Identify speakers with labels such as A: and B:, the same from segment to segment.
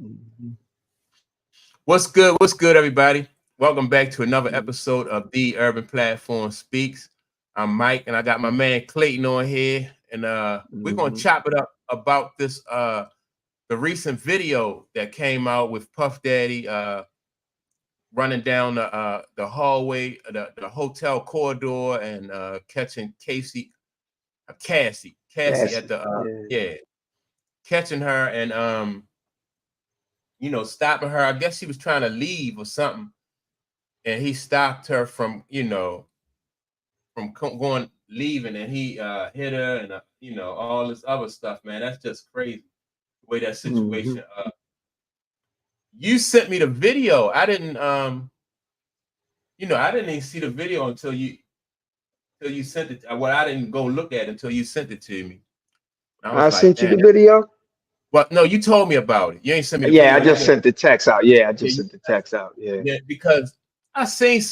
A: Mhm.
B: What's good? What's good, everybody? Welcome back to another episode of The Urban Platform Speaks. I'm Mike, and I got my man Clayton on here, and we're gonna
A: Mhm.
B: chop it up about this the recent video that came out with Puff Daddy running down the hallway, the hotel corridor, and catching Cassie at
A: Cassie.
B: the
A: Yeah.
B: yeah, catching her and stopping her. I guess she was trying to leave or something, and he stopped her from going leaving, and he hit her and all this other stuff. Man, that's just crazy the way that
A: Mhm.
B: situation. You sent me the video. I didn't even see the video until you sent it. Well, I didn't go look at it until you sent it to me. I
A: I
B: was like,
A: sent you
B: damn.
A: the video.
B: Well, no, you told me about it. You ain't sent me the
A: Yeah, I
B: video.
A: just sent the text out. Yeah, I just
B: You,
A: sent the text out. Yeah.
B: yeah, because I seen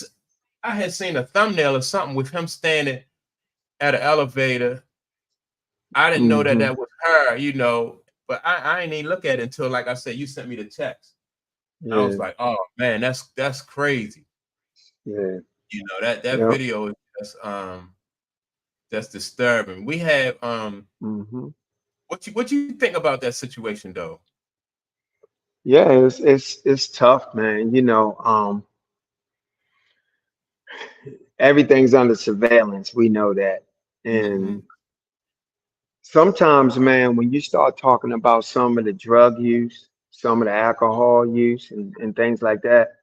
B: I had seen a thumbnail or something with him standing at an elevator. I didn't know that
A: Hmm.
B: that was her, but I didn't even look at it until, like I said, you sent me the text. I was
A: Yeah.
B: like, oh man, that's crazy.
A: Yeah.
B: That
A: Yeah.
B: video is just disturbing. We have
A: Hmm.
B: what you think about that situation though?
A: Yeah. It's tough, man. Everything's under surveillance. We know that,
B: Hmm.
A: and sometimes, man, when you start talking about some of the drug use, some of the alcohol use, and things like that,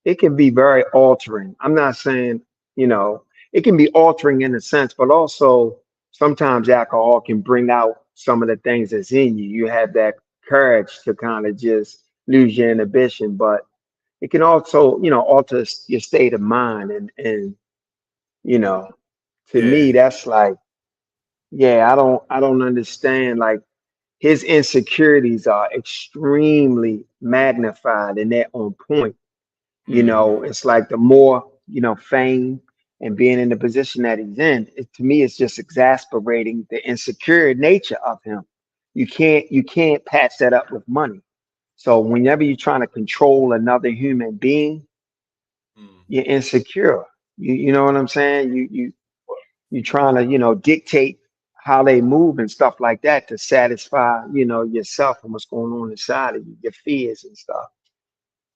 A: it can be very altering. I'm not saying, it can be altering in a sense, but also sometimes alcohol can bring out some of the things that's in you. You have that courage to kind of just lose your inhibition, but it can also, alter your state of mind. And, you know, to
B: Yeah,
A: me, that's like, yeah, I don't understand. Like his insecurities are extremely magnified and they're on point.
B: hmm,
A: It's like the more, fame and being in the position that he's in, to me, it's just exasperating the insecure nature of him. You can't patch that up with money. So whenever you're trying to control another human being, you're
B: hmm.
A: insecure. You know what I'm saying? You trying to, dictate how they move and stuff like that to satisfy, yourself and what's going on inside of you, your fears and stuff.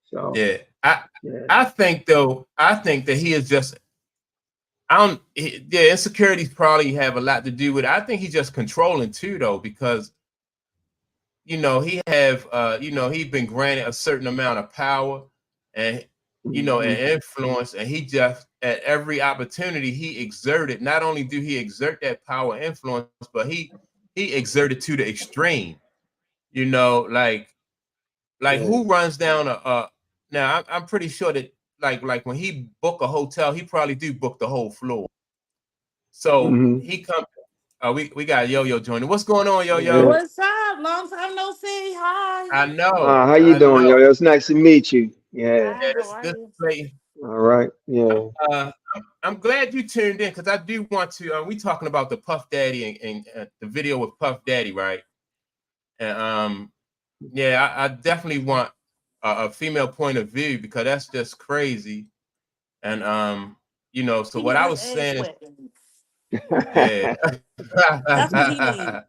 A: So
B: Yeah. I
A: yeah.
B: I think though, I think that he is just I don't yeah, insecurities probably have a lot to do with it. I think he's just controlling too though, because he's been granted a certain amount of power and and
A: Mhm.
B: influence, and he just at every opportunity he exerted. Not only do he exert that power and influence, but he exerted to the extreme. Like
A: Yeah.
B: who runs down a now I'm pretty sure that like when he book a hotel, he probably do book the whole floor. So
A: Hmm.
B: he come. We got Yo Yo joining. What's going on, Yo
A: Yeah.
B: Yo?
C: What's up? Long time no see. Hi.
B: I know,
A: How you
B: I
A: doing,
B: know.
A: yo? It's nice to meet you. Yeah.
C: Hi,
B: Yeah,
C: how are
B: this
C: you?
B: play.
A: All right. Yeah.
B: I'm glad you tuned in because I do want to. We talking about the Puff Daddy and the video with Puff Daddy, right? And yeah, I definitely want a female point of view because that's just crazy. And so
C: He
B: what
C: need
B: I
C: his
B: was
C: ass
B: saying is,
C: whipped.
B: yeah,
C: That's what he need.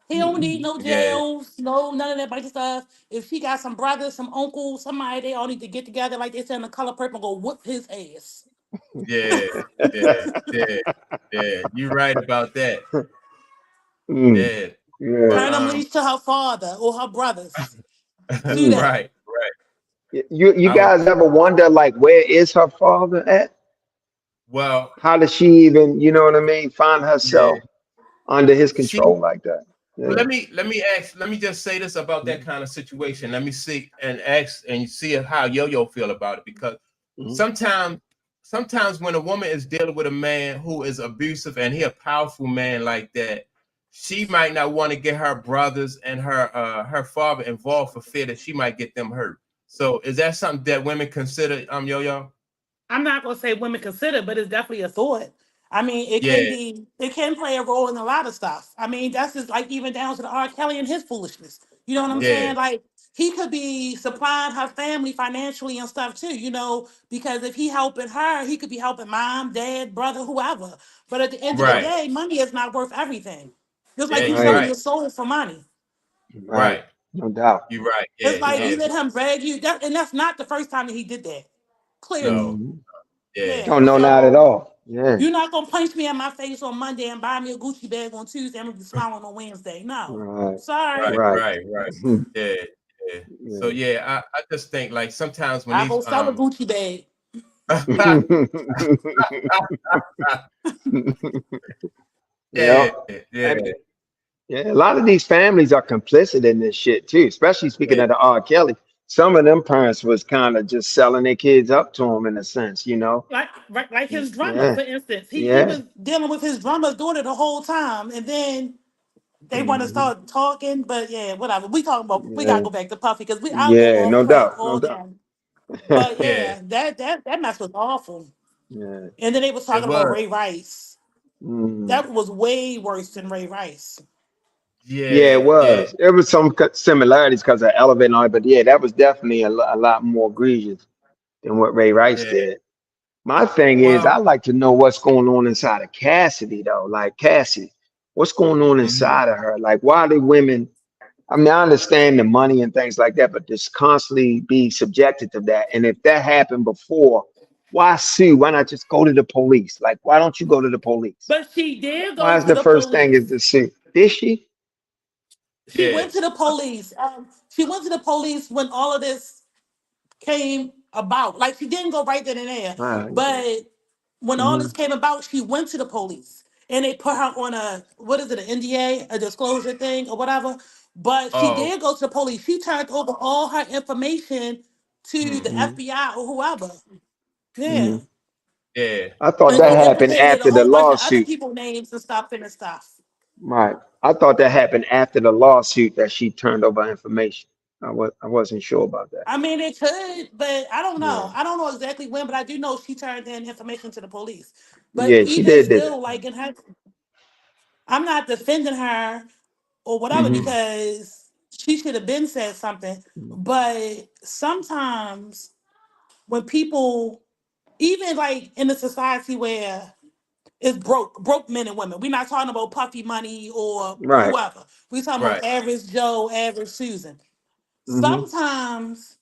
C: He don't need no
B: yeah,
C: jails, no none of that bunch of stuff. If she got some brothers, some uncles, somebody, they all need to get together like they said in the color purple and go whoop his ass.
B: yeah, yeah, yeah, yeah. You're right about that.
A: Mm.
B: Yeah,
A: Yeah.
B: but
C: Turn them leash to her father or her brothers. Do
A: Mm.
C: that.
B: right, right.
A: You
B: I was
A: guys ever wonder like where is her father at?
B: well,
A: How does she even, you know what I mean, find
B: yeah.
A: herself under his
B: She
A: control like that?
B: Well,
A: Yeah.
B: let me just say this about that kind of situation. Let me see and ask and see how Yo-Yo feel about it, because
A: Mhm.
B: sometimes sometimes when a woman is dealing with a man who is abusive and he a powerful man like that, she might not want to get her brothers and her father involved for fear that she might get them hurt. So is that something that women consider, Yo-Yo?
C: I'm not gonna say women consider, but it's definitely a thought. I mean,
B: Yeah,
C: it can play a role in a lot of stuff. I mean, that's just like even down to the R. Kelly and his foolishness. You know what I'm
B: yeah,
C: saying? Like he could be supplying her family financially and stuff too, you know, because if he helping her, he could be helping mom, dad, brother, whoever. But at the end of the
B: Right.
C: day, money is not worth everything. Just
B: Yeah,
C: like you
B: you're
C: selling
A: Right,
C: your
B: right.
C: soul for money.
A: right.
B: Right.
A: No doubt.
B: You're right.
C: It's
B: Yeah,
C: like
B: yeah.
C: he let him drag you, and that's not the first time that he did that. Clearly,
B: No.
A: Mhm.
B: Yeah.
C: yeah.
A: Oh, no, not at
C: So
A: all. Yeah.
C: you're not gonna punch me in my face on Monday and buy me a Gucci bag on Tuesday. I'm gonna be smiling on Wednesday. No,
A: Right,
C: sorry.
B: Right.
A: right.
B: Right. Right. Yeah. Yeah. So
A: Yeah.
B: yeah, I just think like sometimes when
C: I
B: these
C: go sell a Gucci bag.
A: Yeah.
B: yeah, yeah,
A: And yeah, a lot of these families are complicit in this shit too, especially speaking
B: yeah,
A: of the R. Kelly. Some of them parents was kind of just selling their kids up to him in a sense, you know?
C: Like his drummer,
A: Yeah,
C: for instance. He
A: yeah.
C: was dealing with his drummer's daughter the whole time, and then they want to
A: Mhm.
C: start talking. But yeah, whatever. We gotta
A: Yeah,
C: go back to Puffy because I'll go
A: yeah,
C: off
A: no
C: track
A: doubt, no
C: all
A: doubt.
C: day. But
B: yeah.
C: yeah, that mess was awful.
A: Yeah.
C: And then they was
B: It
C: talking about
B: was.
C: Ray Rice.
A: Mm.
C: That was way worse than Ray Rice.
A: Yeah,
B: Yeah,
A: it
B: yeah,
A: was. There was some similarities because of Elevate and all, but yeah, that was definitely a lot more egregious than what Ray Rice
B: yeah.
A: did. My thing is,
B: Well,
A: I like to know what's going on inside of Cassidy, though. Like Cassie, what's going on
B: mhm.
A: inside of her? Like, why do women? I mean, I understand the money and things like that, but just constantly be subjected to that. And if that happened before, why sue? Why not just go to the police? Like, why don't you go to the police?
C: But she did
A: Why
C: go
A: is
C: to
A: the
C: the
A: first thing is
C: police.
A: to sue? Did she?
C: She
B: Yeah.
C: went to the police. She went to the police when all of this came about. Like she didn't go right then and there, but when all
A: Mm-hmm,
C: this came about, she went to the police and they put her on a what is it, an NDA, a disclosure thing or whatever. But she
B: Oh,
C: did go to the police. She turned over all her information to the
A: mm-hmm,
C: FBI or whoever. Yeah.
A: mm-hmm.
B: yeah.
A: I thought
C: And
A: that
C: they
B: Well,
A: happened
C: implicated a
A: after the
C: whole bunch of other
A: lawsuit.
C: people names and stuff and stuff.
A: Right. I thought that happened after the lawsuit that she turned over information. I wasn't sure about that.
C: I mean, it could, but I don't
A: Yeah.
C: know. I don't know exactly when, but I do know she turned in information to the police. But
A: Yeah, she
C: even
A: did
C: still,
A: that.
C: like in her, I'm not defending her or whatever
A: Mm-hmm.
C: because she should have been said something. But sometimes when people, even like in a society where it's broke men and women, we're not talking about puffy money or
A: Right.
C: whoever. We're talking
B: right.
C: about average Joe, average Susan.
A: Mm-hmm.
C: Sometimes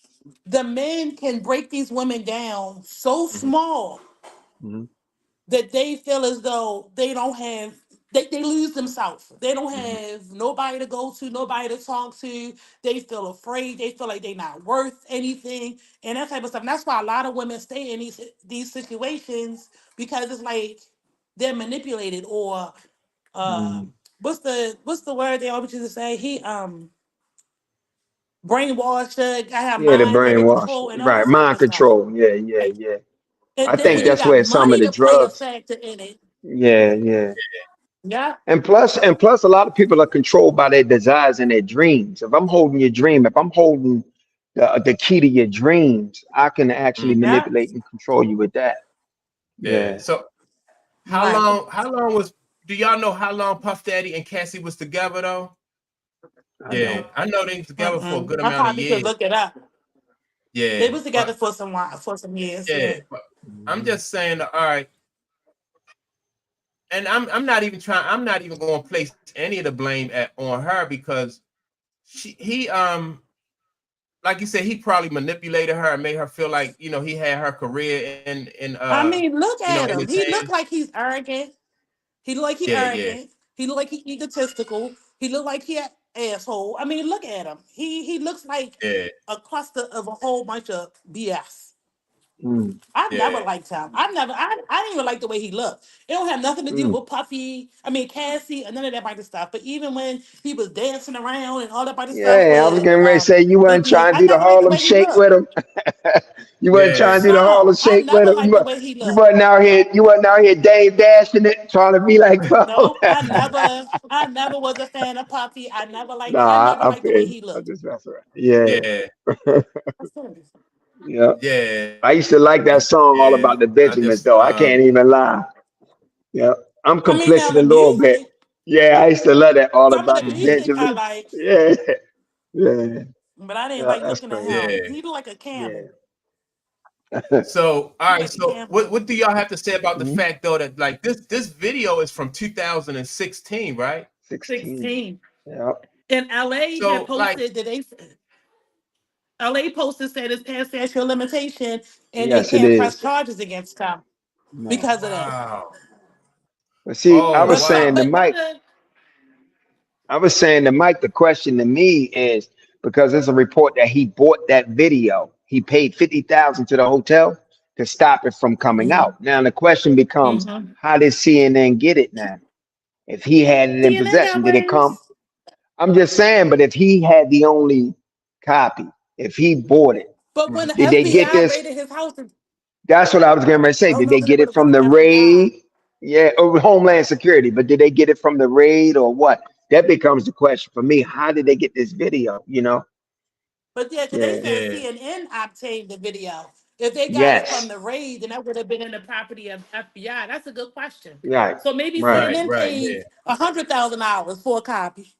C: the men can break these women down so small
A: Mm-hmm.
C: that they feel as though they don't have they lose themselves. They don't have nobody to go to, nobody to talk to. They feel afraid. They feel like they're not worth anything, and that type of stuff. And that's why a lot of women stay in these situations because it's like they're manipulated or
A: Mm-hmm.
C: what's the word they always used to say? He brainwashed, got have
A: Yeah, the
C: mind under
A: brainwash.
C: control and all
A: Right.
C: this type
A: Mind
C: of stuff.
A: control. Yeah, yeah,
C: Right?
A: yeah. I
C: And then
A: think
C: when you
B: Yeah,
A: that's
C: got
A: where some of
C: money
A: the
C: to play a
A: drugs.
C: factor in it,
A: Yeah, yeah.
C: yeah.
A: And plus, a lot of people are controlled by their desires and their dreams. If I'm holding your dream, if I'm holding the key to your dreams, I can actually
B: mhm,
C: Yeah,
A: manipulate and control you with that.
B: yeah.
A: Yeah,
B: So how
C: right.
B: long? How long was? Do y'all know how long Puff Daddy and Cassie was together though?
A: I don't.
B: Yeah, I know they was together for a good
C: I
B: amount of
C: probably could
B: years.
C: look it up. They
B: Yeah,
C: was together
B: but
C: for some while, for some years.
B: yeah,
C: Yeah.
B: but I'm
A: Mhm.
B: just saying. All right, and I'm not even trying. I'm not even going to place any of the blame on her because he like you said, he probably manipulated her and made her feel like he had her career
C: I mean, look at
B: in
C: him.
B: his
C: He looked
B: hands.
C: like he's arrogant. He look like he
B: Yeah, yeah,
C: arrogant. He look like he egotistical. He look like he an asshole. I mean, look at him. He looks like
B: yeah,
C: a cluster of a whole bunch of BS.
A: Mm,
C: I never
B: yeah,
C: liked him. I didn't even like the way he looked. It don't have nothing to do
A: mm.
C: with Puffy, I mean Cassie, and none of that kind of stuff. But even when he was dancing around and all that kind of stuff
A: Yeah, I was
C: with
A: getting ready to say you wasn't
C: Big,
A: trying to
C: I
A: do the
C: never liked the
A: Harlem
C: way he
A: Shake
C: looked.
A: with him. You wasn't trying
B: yeah,
A: to do the Harlem
C: No, I
A: Shake with
C: never
A: him.
C: liked the way he
A: You
C: looked.
A: wasn't out here. You wasn't out here Dave dashing it, trying to be like Puff.
C: No, I never was a fan of Puffy. I
A: Nah,
C: never
A: I
C: liked the way
A: feel you.
C: he
A: I
C: looked.
A: just mess around. Yeah,
B: yeah,
C: That's serious.
A: yeah.
B: yeah,
A: I used to like that song all
B: yeah.
A: about the
B: I
A: Benjamins,
B: just
A: though. I can't even lie. Yeah, I'm
C: I mean, now
A: complicit a
C: the
A: little bit.
C: music,
A: Yeah, I used to love that all
C: some of the
A: about the
B: mhm.
C: music I
A: Benjamins.
C: like.
A: Yeah, yeah.
C: But I didn't
A: Yeah,
C: like
A: that's
C: looking at
A: crazy.
C: him.
B: Yeah.
C: He looked like a
A: Yeah.
C: camel.
B: So,
C: He
B: all
C: looked
B: right.
C: like a
B: So,
C: camel.
B: what do y'all have to say about the
A: Mhm.
B: fact though that like this video is from 2016, right?
A: 16.
C: 16.
A: Yeah.
C: And LA had
B: So, like,
C: posted that LA posted said it's past statute of limitation and they
A: Yes, it
C: can't press
A: is.
C: charges against him
A: No.
C: because of that.
B: wow.
A: But see,
B: Oh wow.
A: I was saying to Mike, the question to me is because there's a report that he bought that video. He paid 50,000 to the hotel to stop it from coming
C: Mhm,
A: out. Now the question becomes,
C: mhm.
A: how did CNN get it now? If he had it in
C: CNN got
A: possession, did it come?
C: waves.
A: I'm just saying, but if he had the only copy, if he bought it,
C: But when
B: Mhm.
C: the
A: did they get
C: FBI
A: this?
C: raided his house,
A: That's what I was going to
C: I
A: say.
C: don't
A: Did
C: know
A: they
C: because it
A: get
C: would
A: it
C: have went
A: from
C: to
A: the
C: FBI.
A: raid? Yeah, or Homeland Security, but did they get it from the raid or what? That becomes the question for me. How did they get this video? You know?
C: But yeah, because they
A: Yeah.
C: said
B: Yeah.
C: CNN obtained the video. If they got it from
A: Yes.
C: the raid, then that would have been in the property of FBI. That's a good question.
A: Right.
C: So maybe
A: Right.
B: Right.
C: CNN
B: Right.
C: paid
B: Yeah.
C: $100,000 for a copy.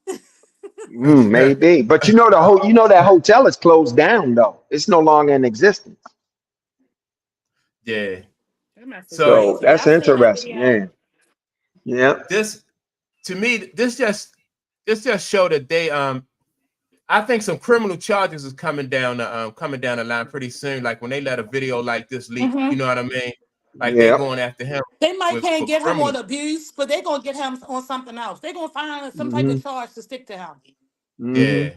A: Maybe. But you know the whole. You know that hotel is closed down though. It's no longer in existence.
B: Yeah.
C: That must be
B: So
A: So
C: crazy. But
A: that's
C: I seen that
A: interesting.
C: video.
A: Yeah. Yeah.
B: this to me, this just showed that they I think some criminal charges is coming down the line pretty soon. Like when they let a video like this leak, you
C: Hmm.
B: know what I mean? Like they
A: Yeah.
B: going after him
C: They might
B: with
C: can't
B: for
C: get him
B: criminal.
C: on abuse, but they're gonna get him on something else. They're gonna find some type
A: Hmm.
C: of charge to stick to him.
A: Hmm.
B: Yeah.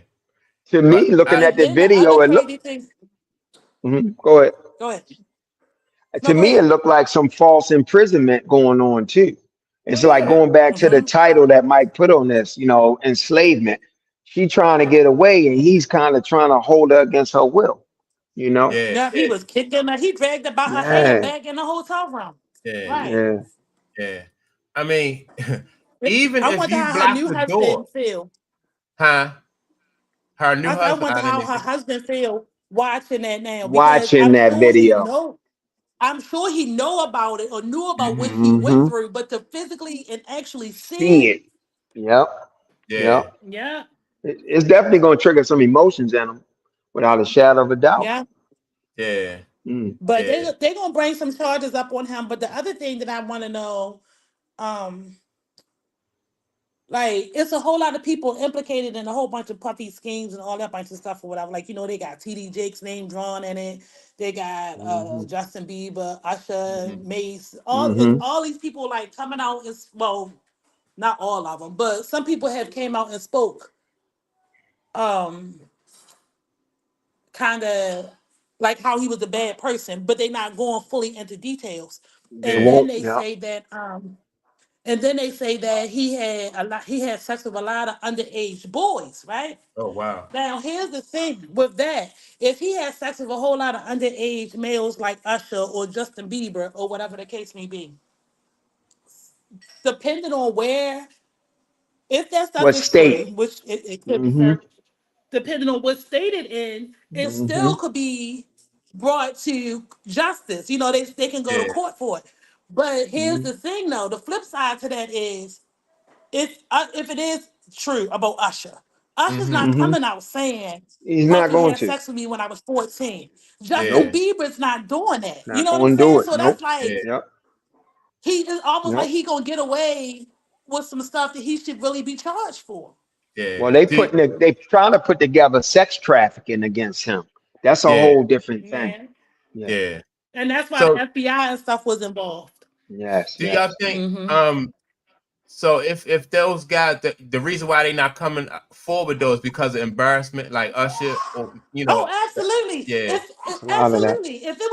A: To me,
B: But
A: looking
B: I
A: at
C: And
A: the
C: then the other
A: video, it look.
C: crazy thing.
A: Go ahead.
C: Go ahead. No,
A: To
C: go
A: me, it
C: ahead.
A: looked like some false imprisonment going on too.
C: Oh
A: It's like
C: yeah.
A: going back to the
C: Hmm.
A: title that Mike put on this, enslavement. She trying to get away, and he's kind of trying to hold her against her will. You know?
B: yeah,
C: Yeah, he
B: yeah,
C: was kicking her. He dragged her by her hair
A: Yeah,
C: back in the hotel room.
B: yeah,
C: Right.
A: yeah.
B: yeah. I mean, even
C: I
B: if
C: wonder
B: you
C: how her
B: block
C: new
B: the door,
C: husband feel.
B: huh? Her new
C: I
B: husband,
C: wonder
B: I didn't
C: how her
B: even.
C: husband feel watching that now because
A: Watching that video.
C: I'm sure he know about it or knew about what she went
A: Hmm.
C: through, but to physically and actually see
A: See
C: it,
A: it. Yep.
B: Yeah,
A: Yep.
C: yeah,
A: It's definitely going to trigger some emotions in him, without a shadow of a doubt.
C: yeah.
B: yeah,
A: Mm.
C: But
B: yeah,
C: they gonna bring some charges up on him. But the other thing that I want to know, um, like it's a whole lot of people implicated in a whole bunch of puffy schemes and all that bunch of stuff or whatever. Like they got TD Jake's name drawn in it. They got
A: Hmm.
C: Justin Bieber, Usher,
B: hmm,
C: Mace.
A: Hmm.
C: All these people like coming out and well, not all of them, but some people have came out and spoke. Um, Kind of like how he was a bad person, but they're not going fully into details.
A: They
C: And then
B: yeah.
A: won't.
C: they
A: Yep.
C: say that and then they say that he had sex with a lot of underage boys, right?
B: Oh wow.
C: Now here's the thing with that. If he had sex with a whole lot of underage males like Usher or Justin Bieber or whatever the case may be, depending on where, if that stuff
A: What
C: is true,
A: state?
C: which it could be
A: Hmm.
C: certain, depending on what's stated in, it
A: Hmm.
C: still could be brought to justice. They can go to
B: Yeah.
C: court for it. But here's
A: Hmm.
C: the thing, though. The flip side to that is, if it is true about Usher, Usher's
B: Mm-hmm.
C: not
A: Hmm.
C: coming out saying
A: He's not
C: Puffy
A: going
C: had
A: to.
C: sex with me when I was 14. Justin
B: Yeah.
A: Nope.
C: Bieber's not doing that. You
A: Not
C: know what I'm
A: going to do
C: saying?
A: it.
C: So that's
A: Nope.
C: like
B: Yeah.
A: Yep.
C: he is almost like
A: Yep.
C: he gonna get away with some stuff that he should really be charged for.
B: Yeah.
A: Well, they trying to put together sex trafficking against him. That's a
B: Yeah.
A: whole different thing.
C: Yeah.
A: Yeah.
B: Yeah.
C: And that's why the
B: So
C: FBI and stuff was involved.
A: Yes.
B: do y'all
A: Yes.
B: think
C: Hmm.
B: so if those guys the reason why they not coming forward though is because of embarrassment like Usher or
C: Oh, absolutely.
B: yeah.
A: It's a lot of that.
C: Absolutely. If it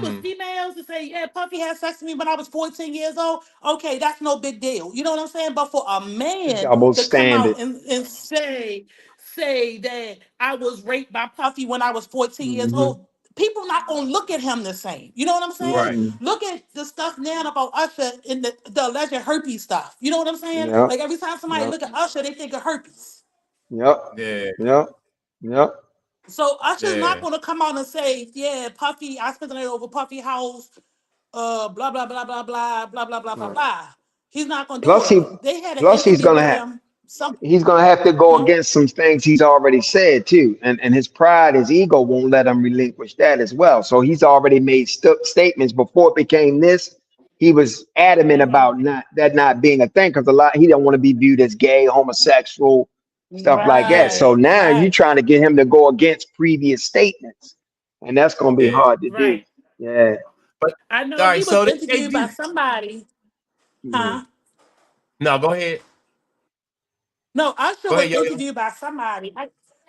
C: was
B: Mm-hmm.
C: females to say, yeah, Puffy had sex with me when I was 14 years old, okay, that's no big deal. You know what I'm saying? But for a man
A: Double
C: to come out
A: standard.
C: and say that I was raped by Puffy when I was 14 years
A: Hmm.
C: old, people not gonna look at him the same. You know what I'm saying?
B: Right.
A: Mm-mm.
C: Look at the stuff now about Usher in the alleged herpes stuff. You know what I'm saying?
A: Yep.
C: Like every time somebody
A: Yep.
C: look at Usher, they think of herpes.
A: Yep.
B: Yeah.
A: Yep. Yep.
C: So Usher's not
B: Yeah.
C: going to come out and say, "Yeah, Puffy, I spent the night over Puffy house." Blah blah blah blah blah blah blah blah blah blah
A: Right.
C: blah. He's not going to do
A: Plus
C: it.
A: he,
C: They had an
A: plus he's
C: interview
A: gonna
C: with
A: have.
C: him. some.
A: he's gonna have to go
C: Hmm?
A: against some things he's already said too, and his pride, his ego won't let him relinquish that as well. So he's already made statements before it became this. He was adamant
C: Hmm.
A: about not being a thing because a lot he don't want to be viewed as gay, homosexual, stuff like that.
B: Yeah,
A: So
C: Right,
A: now you
C: right,
A: trying to get him to go against previous statements, and that's gonna be
B: yeah.
A: hard to do.
C: right.
A: Yeah,
B: But
C: I
B: all
C: know he
B: right,
C: was
B: so they
C: interviewed by
B: do.
C: somebody,
A: yeah,
C: huh?
B: No, go ahead.
C: No, Usher
B: Go
C: was
B: ahead, yo yo.
C: interviewed by somebody.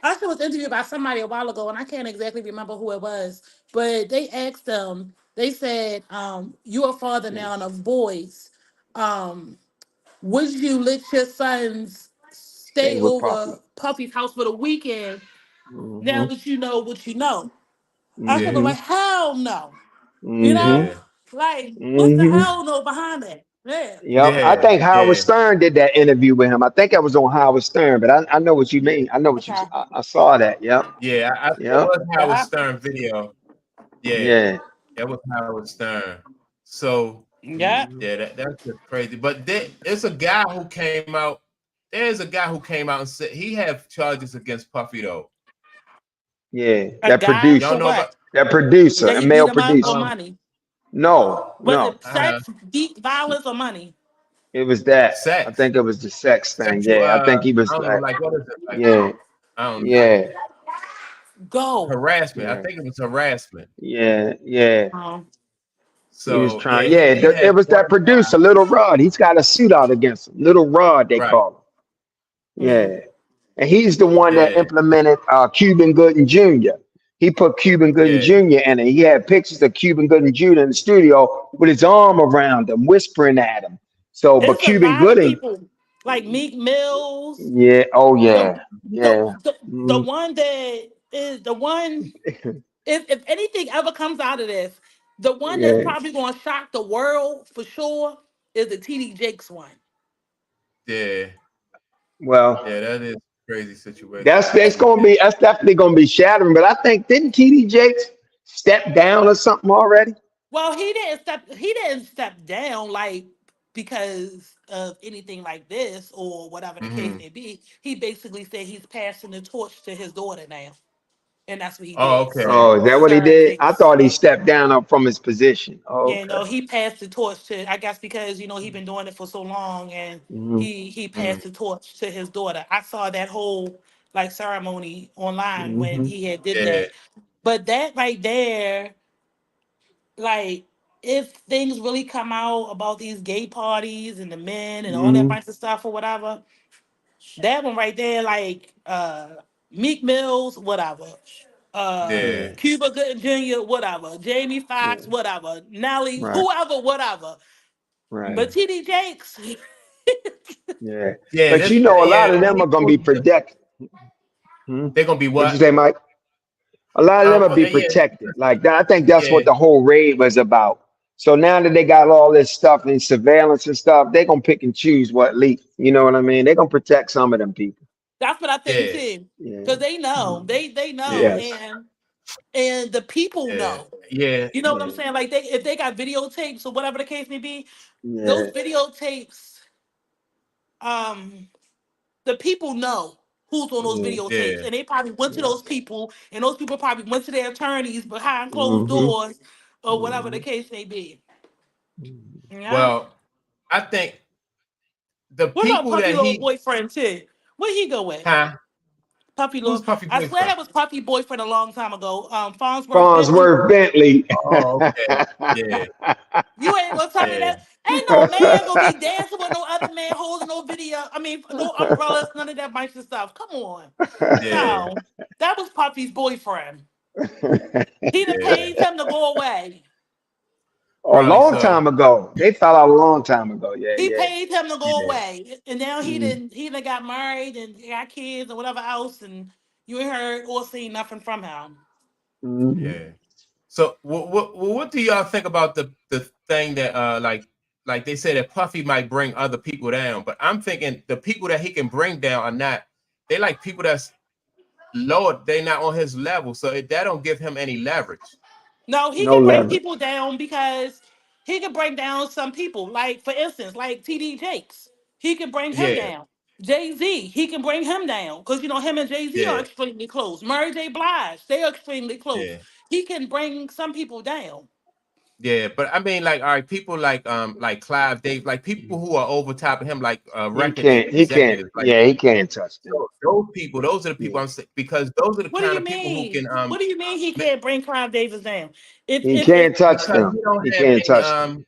C: Usher was interviewed by somebody a while ago, and I can't exactly remember who it was. But they asked him. They said, "You're a father
A: yeah.
C: now of boys. Um, would you let your sons
A: Stay
C: stay
A: with Puffy.
C: over Puffy's house for the weekend now
A: Hmm.
C: that you know what you know?" Usher was
B: Yeah,
A: Hmm.
C: like, "Hell no." You
A: Hmm.
C: know,
B: yeah,
C: like what's the
A: Hmm.
C: hell no behind that? Yeah.
A: Yep, I
B: yeah,
A: think Howard
B: yeah,
A: Stern did that interview with him. I think I was on Howard Stern, but I know what you mean. I know what you.
C: Okay.
A: I saw that. Yep,
B: yeah. It
A: yep,
B: was Howard
C: Yeah.
B: Stern video. Yeah,
A: yeah.
B: it was Howard Stern. So
C: Yeah.
A: Mhm.
B: yeah, that's just crazy. But it's a guy who came out. There's a guy who came out and said he have charges against Puffy though.
A: Yeah,
C: A
A: that
C: guy
B: Y'all
C: for
A: producer,
B: know about
C: what?
A: that producer,
C: That
A: a
C: he beat
A: male
C: him up or
A: producer.
B: um
C: money?
A: No,
C: Was
A: no,
C: it sex, deep violence, or money?
A: it was that. I
B: sex,
A: think it was the sex thing.
B: sexual.
A: Yeah, I think he
B: I
A: was
B: don't know,
A: like,
B: like what is it? Like
A: yeah,
B: I don't know,
A: yeah,
C: Go.
B: harassment. I
A: yeah,
B: think it was harassment.
A: yeah, yeah.
C: Um,
A: He was
B: So yeah,
A: trying.
B: he
A: Yeah,
B: he
A: it
B: had
A: was that
B: one
A: producer, Little Rod. He's got a suit out against him. Little Rod, they
B: right.
A: call him.
C: hmm.
A: Yeah. And he's the one that
B: Yeah,
A: implemented Cuban Gooden Jr. He put Cuban Gooden
B: yeah.
A: Jr. in it. He had pictures of Cuban Gooden Jr. in the studio with his arm around him, whispering at him. So, but
C: It's a
A: Cuban
C: lot of
A: Gooden,
C: people like Meek Mills.
A: yeah, oh
C: The
A: yeah,
C: the
A: yeah,
C: the
A: mm,
C: one that is the one. If anything ever comes out of this, the one that's
A: yeah.
C: probably going to shock the world for sure is the TD Jakes one.
B: Yeah,
A: Well,
B: yeah, that is a crazy situation.
A: that's
C: It,
A: gonna be that's definitely gonna be shattering. But I think didn't TD Jakes step down or something already?
C: well, he didn't step down like because of anything like this or whatever the case
B: Hmm.
C: may be. He basically said he's passing the torch to his daughter now, and that's what he
B: Oh,
C: did.
B: okay.
A: Oh, is that what he
C: Sarah
A: did? I
C: Jakes,
A: thought he
C: yeah.
A: stepped down up from his position. Oh,
C: Yeah,
A: okay.
C: no, he passed the torch to, I guess because he been doing it for so long, and
A: Hmm.
C: he
B: Hmm.
C: passed the torch to his daughter. I saw that whole like ceremony online when
A: Hmm.
C: he had did
B: Yeah.
C: that. But that right there, like if things really come out about these gay parties and the men and all that
A: Hmm.
C: bunch of stuff or whatever, that one right there, like Meek Mills, whatever.
B: Yeah.
A: Yeah,
C: Cuba Gooding Jr., whatever. Jamie Foxx,
A: yeah.
C: whatever. Nelly,
A: Right,
C: whoever, whatever.
A: right.
C: But TD Jakes,
A: Yeah.
B: Yeah.
A: But
B: This.
A: you know, a lot
B: Yeah.
A: of them
B: He
A: are gonna be
B: posted
A: protected. Hmm?
B: they're gonna be
A: What'd you
B: what?
A: say, Mike? A lot of them will be
B: Yeah.
A: protected. Like that, I think that's
B: Yeah.
A: what the whole raid was about. So now that they got all this stuff and surveillance and stuff, they're gonna pick and choose what leaks. You know what I mean? They're gonna protect some of them people.
C: that's what I think
B: Yeah.
C: too.
A: Yeah.
C: Because they know.
A: Mhm.
C: They know.
B: Yeah.
A: Yes.
C: And the people
B: Yeah.
C: know.
B: Yeah.
C: You know what I'm
A: Yeah.
C: saying? Like if they got videotapes or whatever the case may be, those
A: Yeah.
C: videotapes, um, the people know who's on those
A: Yeah.
C: videotapes.
B: Yeah.
C: And they probably went to those
A: Yes.
C: people, and those people probably went to their attorneys behind closed
A: Hmm.
C: doors or whatever the
A: Hmm.
C: case may be. Yeah.
B: Well, I think the
C: What about
B: people
C: Puppy
B: that
C: Little
B: he,
C: Boyfriend too? Where he go with?
B: huh?
C: Puppy
B: Who's
C: Little.
B: Puffy
C: I swear
B: boyfriend?
C: that was Puppy Boyfriend a long time ago. Farnsworth Bentley.
A: Farnsworth Bentley.
B: Oh, okay. Yeah.
C: You ain't gonna tell me
B: Yeah.
C: that. Ain't no man gonna be dancing with no other man holding no video. I mean, no umbrellas, none of that bunch of stuff. Come on.
B: Yeah.
C: No, that was Puppy's boyfriend. He done
B: Yeah.
C: paid him to go away.
A: A
B: Probably
A: long
B: so.
A: time ago. They fell out a long time ago. Yeah,
C: He
A: yeah.
C: paid him to go
B: Yeah.
C: away, and now
A: Mm.
C: he done got married and got kids and whatever else, and you ain't heard or seen nothing from him.
A: Hmm.
B: Yeah. So what do y'all think about the thing that like they say that Puffy might bring other people down, but I'm thinking the people that he can bring down are not they like people that's lower, they not on his level, so that don't give him any leverage.
C: No, he
A: No
C: can bring
A: leverage.
C: people down because he can bring down some people. Like for instance, like TD Jakes, he can bring him
B: Yeah,
C: down. Jay-Z, he can bring him down because him and Jay-Z are
B: Yeah,
C: extremely close. Mary J. Blige, they are extremely close.
B: yeah,
C: He can bring some people down.
B: yeah. But I mean, like, all right, people like Clive Dave, like people who are over top of him, like
A: He
B: record
A: can't. He can't.
B: executives, like
A: Yeah, he can't touch them.
B: those people. Those are the
A: Yeah,
B: people I'm saying, because those are the
C: What do
B: kind
C: you
B: of people who
C: mean?
B: can
C: What do you mean he
B: ma-
C: can't bring Clive Davis down?
A: he
C: If
A: can't touch
B: because
A: them.
B: he don't
A: He
B: have
A: can't
B: any
A: touch them.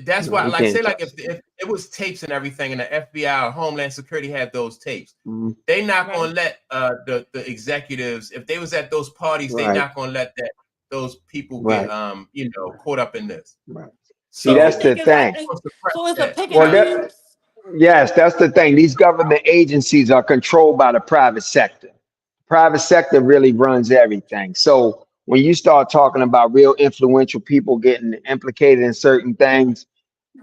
B: that's
A: No,
B: why,
A: he
B: like,
A: can't
B: say, like,
A: touch them.
B: if it was tapes and everything, and the FBI or Homeland Security had those tapes,
A: Mhm.
B: they not
C: right.
B: gonna let the executives, if they was at those parties, they
A: Right,
B: not gonna let those people get
A: right,
B: caught up in this.
A: right. See,
C: So you
A: that's
B: So
A: the
C: think it's like
A: thing.
B: suppress
C: so it's a
B: that.
C: pick and
A: Well,
B: Huh?
A: that,
C: choose?
A: yes, that's the thing. These government agencies are controlled by the private sector. Private sector really runs everything. So when you start talking about real influential people getting implicated in certain things,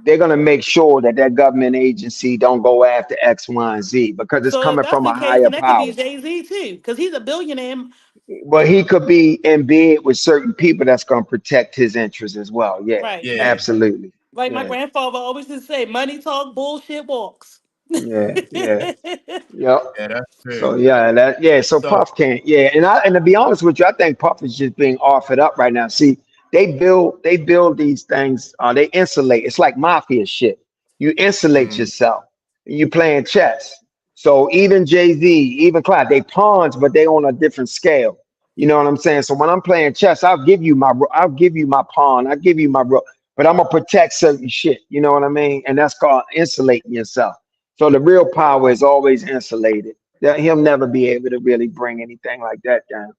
A: they're going to make sure that that government agency don't go after X, Y, and Z because it's
C: So if
A: coming
C: that's
A: from
C: the
A: a
C: case,
A: higher
C: then that could be
A: power.
C: Jay-Z too, because he's a billionaire.
A: But he could be in bed with certain people that's going to protect his interests as well. Yeah,
C: Right.
B: Yeah,
A: absolutely.
C: Like my
A: Yeah,
C: grandfather always used to say, money talk, bullshit walks.
A: yeah, yeah. Yep.
B: yeah, that's
A: So
B: true.
A: so
B: So
A: Puff can't, and to be honest with you, I think Puff is just being offered up right now. See, they build these things, they insulate. It's like mafia shit. You insulate
B: mm,
A: yourself. You playing chess. So even Jay-Z, even Clive, they pawns, but they on a different scale. You know what I'm saying? So when I'm playing chess, I'll give you my pawn, I'll give you my rook, but I'm gonna protect certain shit. You know what I mean? And that's called insulating yourself. So the real power is always insulated. That he'll never be able to really bring anything like that down.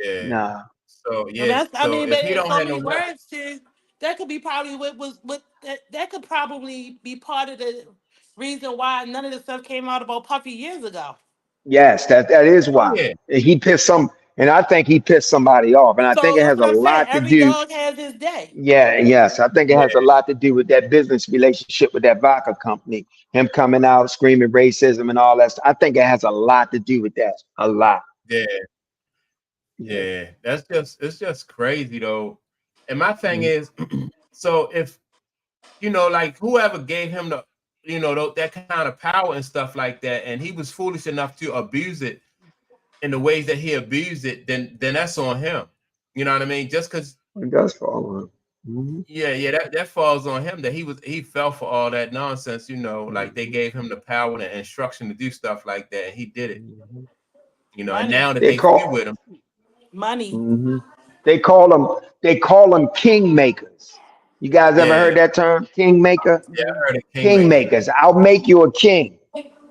B: yeah,
A: Nah.
B: so
C: And
B: yeah,
C: that's, I
B: so
C: mean,
B: if
C: but
B: he
C: in
B: don't
C: so
B: have no
C: many
B: weapon,
C: words, too, that could be probably what that could probably be part of the reason why none of the stuff came out about Puffy years ago.
A: Yes, that is
B: oh
A: why.
B: yeah,
A: He pissed some, and I think he pissed somebody off. And I think
C: So
A: it
C: that's
A: has
C: what
A: a
C: I'm saying.
A: lot to
C: Every
A: do.
C: dog has his day.
A: Yeah, yes. I think it has a
B: yeah,
A: lot to do with that business relationship with that vodka company. Him coming out screaming racism and all that stuff. I think it has a lot to do with that. A lot.
B: yeah,
A: Yeah.
B: yeah. It's just crazy though. And my thing
A: Mhm.
B: is, so if like whoever gave him that kind of power and stuff like that, and he was foolish enough to abuse it in the ways that he abused it, then that's on him. You know what I mean? Just because,
A: It does fall on. Mhm.
B: yeah, that falls on him that he fell for all that nonsense. Like they
A: Mhm.
B: gave him the power and the instruction to do stuff like that, and he did it.
A: Mhm.
B: And
C: Money,
B: now that
A: They
B: they free
A: call.
B: with him,
C: money.
A: Mhm. They call them kingmakers. You guys ever
B: yeah,
A: heard that term, kingmaker?
B: yeah, I heard of Kingmaker.
A: Kingmakers. I'll make you a king,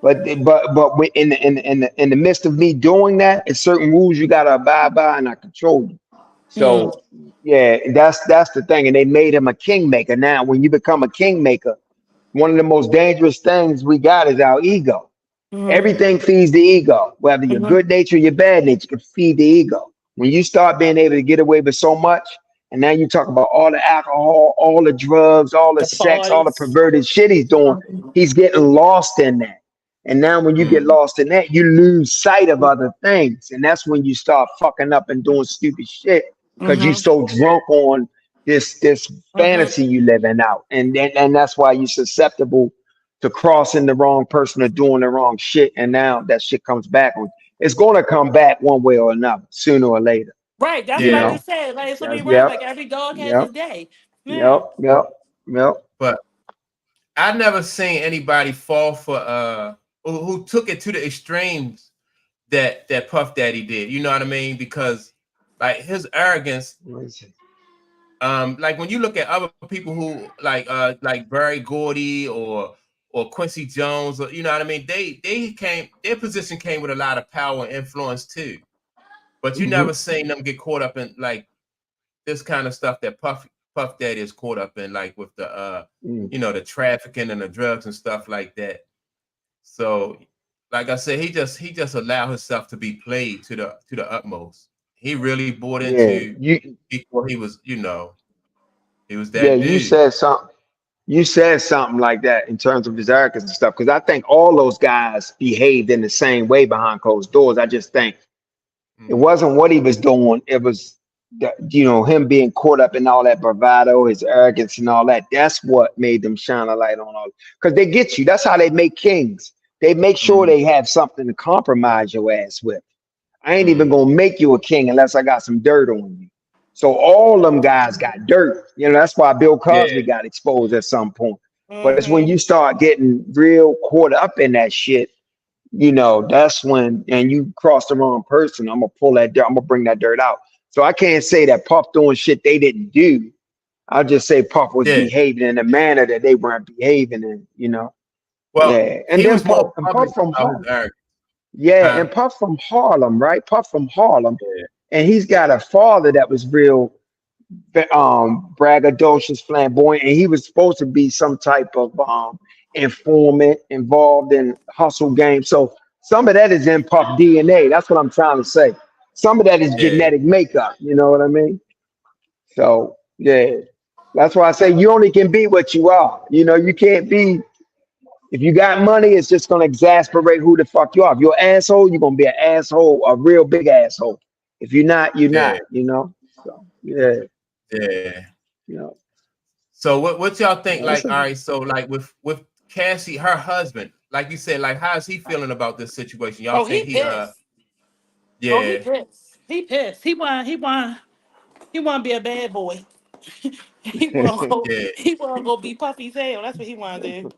A: but in the midst of me doing that, it's certain rules you gotta abide by, and I control you.
C: Mm,
A: So yeah, that's the thing. And they made him a kingmaker. Now, when you become a kingmaker, one of the most dangerous things we got is our ego.
C: mm,
A: Everything feeds the ego, whether you're
C: mm,
A: good nature or you're bad nature, can feed the ego. When you start being able to get away with so much, and now you talk about all the alcohol, all the drugs, all the
C: the
A: sex, all the
C: parties.
A: perverted shit he's doing, he's getting lost in that. And now when you get
B: Mm,
A: lost in that, you lose sight of other things. And that's when you start fucking up and doing stupid shit because you
C: Mm-hmm.
A: so drunk on this
C: Mm-hmm.
A: fantasy you living out. And that's why you're susceptible to crossing the wrong person or doing the wrong shit. And now that shit comes back on. It's going to come back one way or another, sooner or later.
C: Right, that's
A: You
C: what I
B: yeah,
A: know.
C: just said. Like so many
A: That's
C: words,
A: yep,
C: like every dog has
A: yep,
C: his day.
A: yep,
C: Yeah.
A: yep, yep.
B: but I never seen anybody fall for who took it to the extremes that Puff Daddy did. You know what I mean? Because like his arrogance, like when you look at other people who like Barry Gordy or Quincy Jones, or you know what I mean, their position came with a lot of power and influence too. But you
A: Mhm.
B: never seen them get caught up in like this kind of stuff that Puff Daddy is caught up in, like with the
A: Mm.
B: the trafficking and the drugs and stuff like that. So, like I said, he just allowed himself to be played to the utmost. He really bought
A: Yeah,
B: into
A: you
B: before he was
A: yeah,
B: that
A: you
B: dude.
A: said something. You said something like that in terms of his arrogance and stuff. Because I think all those guys behaved in the same way behind closed doors. I just think it
B: Mm,
A: wasn't what he was doing. It was him being caught up in all that bravado, his arrogance, and all that. That's what made them shine a light on all. Because they get you. That's how they make kings. They make sure
B: Mm,
A: they have something to compromise your ass with. I ain't even
B: mm.
A: gonna make you a king unless I got some dirt on you. So all them guys got dirt. You know, that's why Bill Cosby
B: Yeah,
A: got exposed at some point. But it's when
C: Mm-hmm.
A: you start getting real caught up in that shit, that's when, and you cross the wrong person, I'm gonna pull that dirt, I'm gonna bring that dirt out. So I can't say that Puff doing shit they didn't do. I'll just say Puff was
B: yeah.
A: behaving in a manner that they weren't behaving in.
B: Well,
A: Yeah. And
B: he
A: then
B: was more
A: Puff
B: public
A: from
B: about his
A: Harlem.
B: arrogance,
A: Yeah,
B: huh?
A: and Puff from Harlem, right? Puff from Harlem.
B: Yeah,
A: And he's got a father that was real braggadocious, flamboyant, and he was supposed to be some type of informant involved in hustle games. So some of that is in Puff DNA. That's what I'm trying to say. Some of that is
B: yeah,
A: genetic makeup. You know what I mean? So yeah, that's why I say you only can be what you are. You can't be. If you got money, it's just gonna exasperate who the fuck you are. If you're an asshole, you're gonna be an asshole, a real big asshole. If you're not, you're
B: yeah,
A: not. So yeah,
B: yeah.
A: you know.
B: So what y'all think?
A: Yeah,
B: Like, all right, so like with Cassie, her husband, like you said, like how's he feeling about this situation? Y'all
C: Oh,
B: think
C: he
B: he
C: pissed. Oh, he
B: yeah,
C: pissed. He pissed. He want to be a bad boy. He want to go.
B: yeah,
C: He want to go be Puffy's tail. That's what he want to do.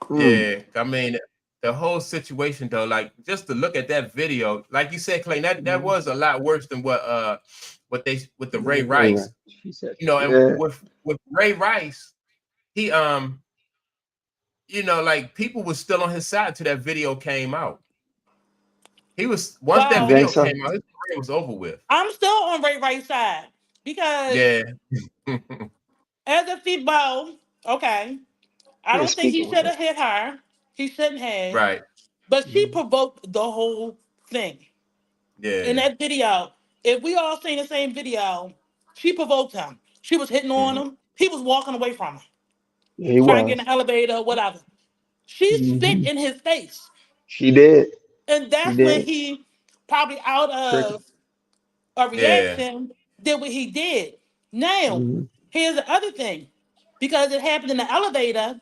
A: mm,
B: yeah. I mean, the whole situation though, like just to look at that video, like you said, Clay, that
A: mm,
B: was a lot worse than what they with the Ray
A: anyway,
B: Rice,
A: she said,
B: and
A: yeah,
B: with Ray Rice, he like people was still on his side till that video came out. He was once
A: you
B: that
C: Well,
A: think
B: video
A: so?
B: came out, his career was over with.
C: I'm still on Ray Rice's side because
B: Yeah.
C: as a female, okay, I
A: Yeah,
C: don't think
A: speak
C: he
A: on
C: should
A: that.
C: have hit her. He shouldn't have.
B: Right.
C: But she
A: Mm,
C: provoked the whole thing in
B: Yeah.
C: that video. If we all seen the same video, she provoked him. She was hitting on
B: Mhm.
C: him. He was walking away from her,
A: yeah, he
C: trying to get in
A: was.
C: the elevator, whatever. She spit
A: Hmm.
C: in his face.
A: She did.
C: And
A: She
C: that's when
A: did.
C: he probably out
A: Tricky.
C: of a
B: Yeah.
C: reaction did what he did. Now,
A: Hmm.
C: here's the other thing. Because it happened in the elevator,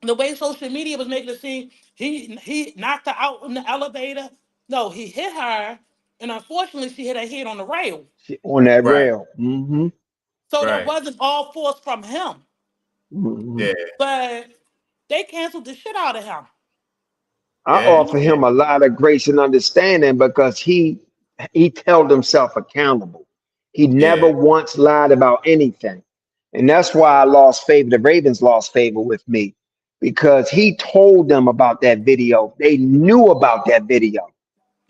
C: the way social media was making it seem, he knocked her out in the elevator. No, he hit her, and unfortunately, she hit her head on the rail.
A: On that
B: Right.
A: rail. Hmm.
C: So that
B: Right.
C: wasn't all force from him,
A: Hmm.
B: Yeah.
C: but they canceled the shit out of him.
A: I
B: Yeah.
C: You
A: offer
C: know,
B: Yeah.
A: him a lot of grace and understanding because he held himself accountable. He never
B: Yeah.
A: once lied about anything. And that's why I lost favor. The Ravens lost favor with me because he told them about that video. They knew about that video.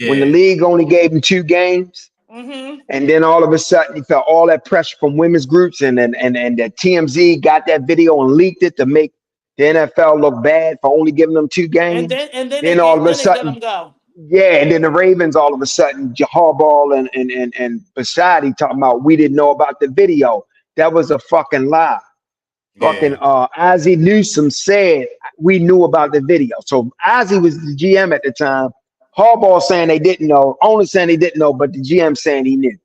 A: When the
B: Yeah.
A: league only gave him 2 games,
C: mm-hmm.
A: and then all of a sudden he felt all that pressure from women's groups and the TMZ got that video and leaked it to make the NFL look bad for only giving them two
C: and
A: games.
C: then and then they
A: Then all
C: get
A: of a
C: then they let him
A: sudden,
C: go.
A: yeah, and then the Ravens all of a sudden, Harbaugh and Basadi talking about we didn't know about the video. That was a fucking lie. Fucking
B: Yeah.
A: Ozzie Newsome said we knew about the video. So Ozzie was the GM at the time. Harbaugh saying they didn't know, owner saying they didn't know, but the GM saying he knew.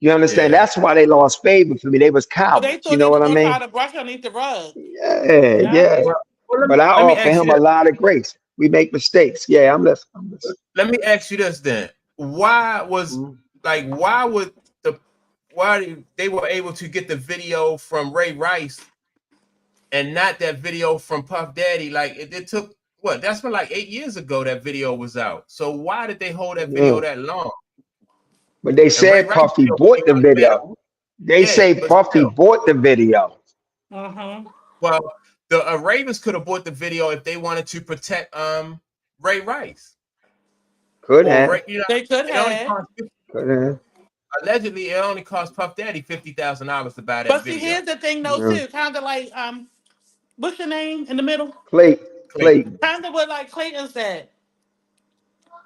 A: You understand?
B: Yeah.
A: That's why they lost favor for me. They was
C: Well, they
A: cowards. You
C: thought
A: know
C: they was
A: what I
C: gonna try
A: mean?
C: to brush underneath the rug.
A: Yeah,
C: Yeah.
A: yeah.
B: Well,
A: But I
B: let me
A: offer
B: ask you
A: him a
B: this.
A: lot of grace. We make mistakes. Yeah, I'm listening. I'm listening.
B: Let me ask you this then. Why was
A: Mhm.
B: why would they were able to get the video from Ray Rice and not that video from Puff Daddy? Like it took what? That's been like 8 years ago that video was out. So why did they hold that
A: Yeah.
B: video that long?
A: But they
B: And Ray
A: said
B: Rice
A: Puffy
B: video
A: bought
B: came
A: the
B: out, he made
A: video. They
B: yeah,
A: say
B: but
A: Puffy
B: still.
A: bought the video.
C: Mm-hmm.
B: Well, the Ravens could have bought the video if they wanted to protect Ray Rice
A: Could
B: or
A: have.
B: Ray.
C: They could
B: It only
C: have.
B: cost
A: Could have.
B: allegedly it only cost Puff Daddy $50,000 to buy that
C: But see,
B: video.
C: here's the thing though,
A: Yeah.
C: too. Kind of like what's your name in the middle?
A: Clayton.
B: Clayton.
A: Clayton.
C: Kind of what like Clayton said.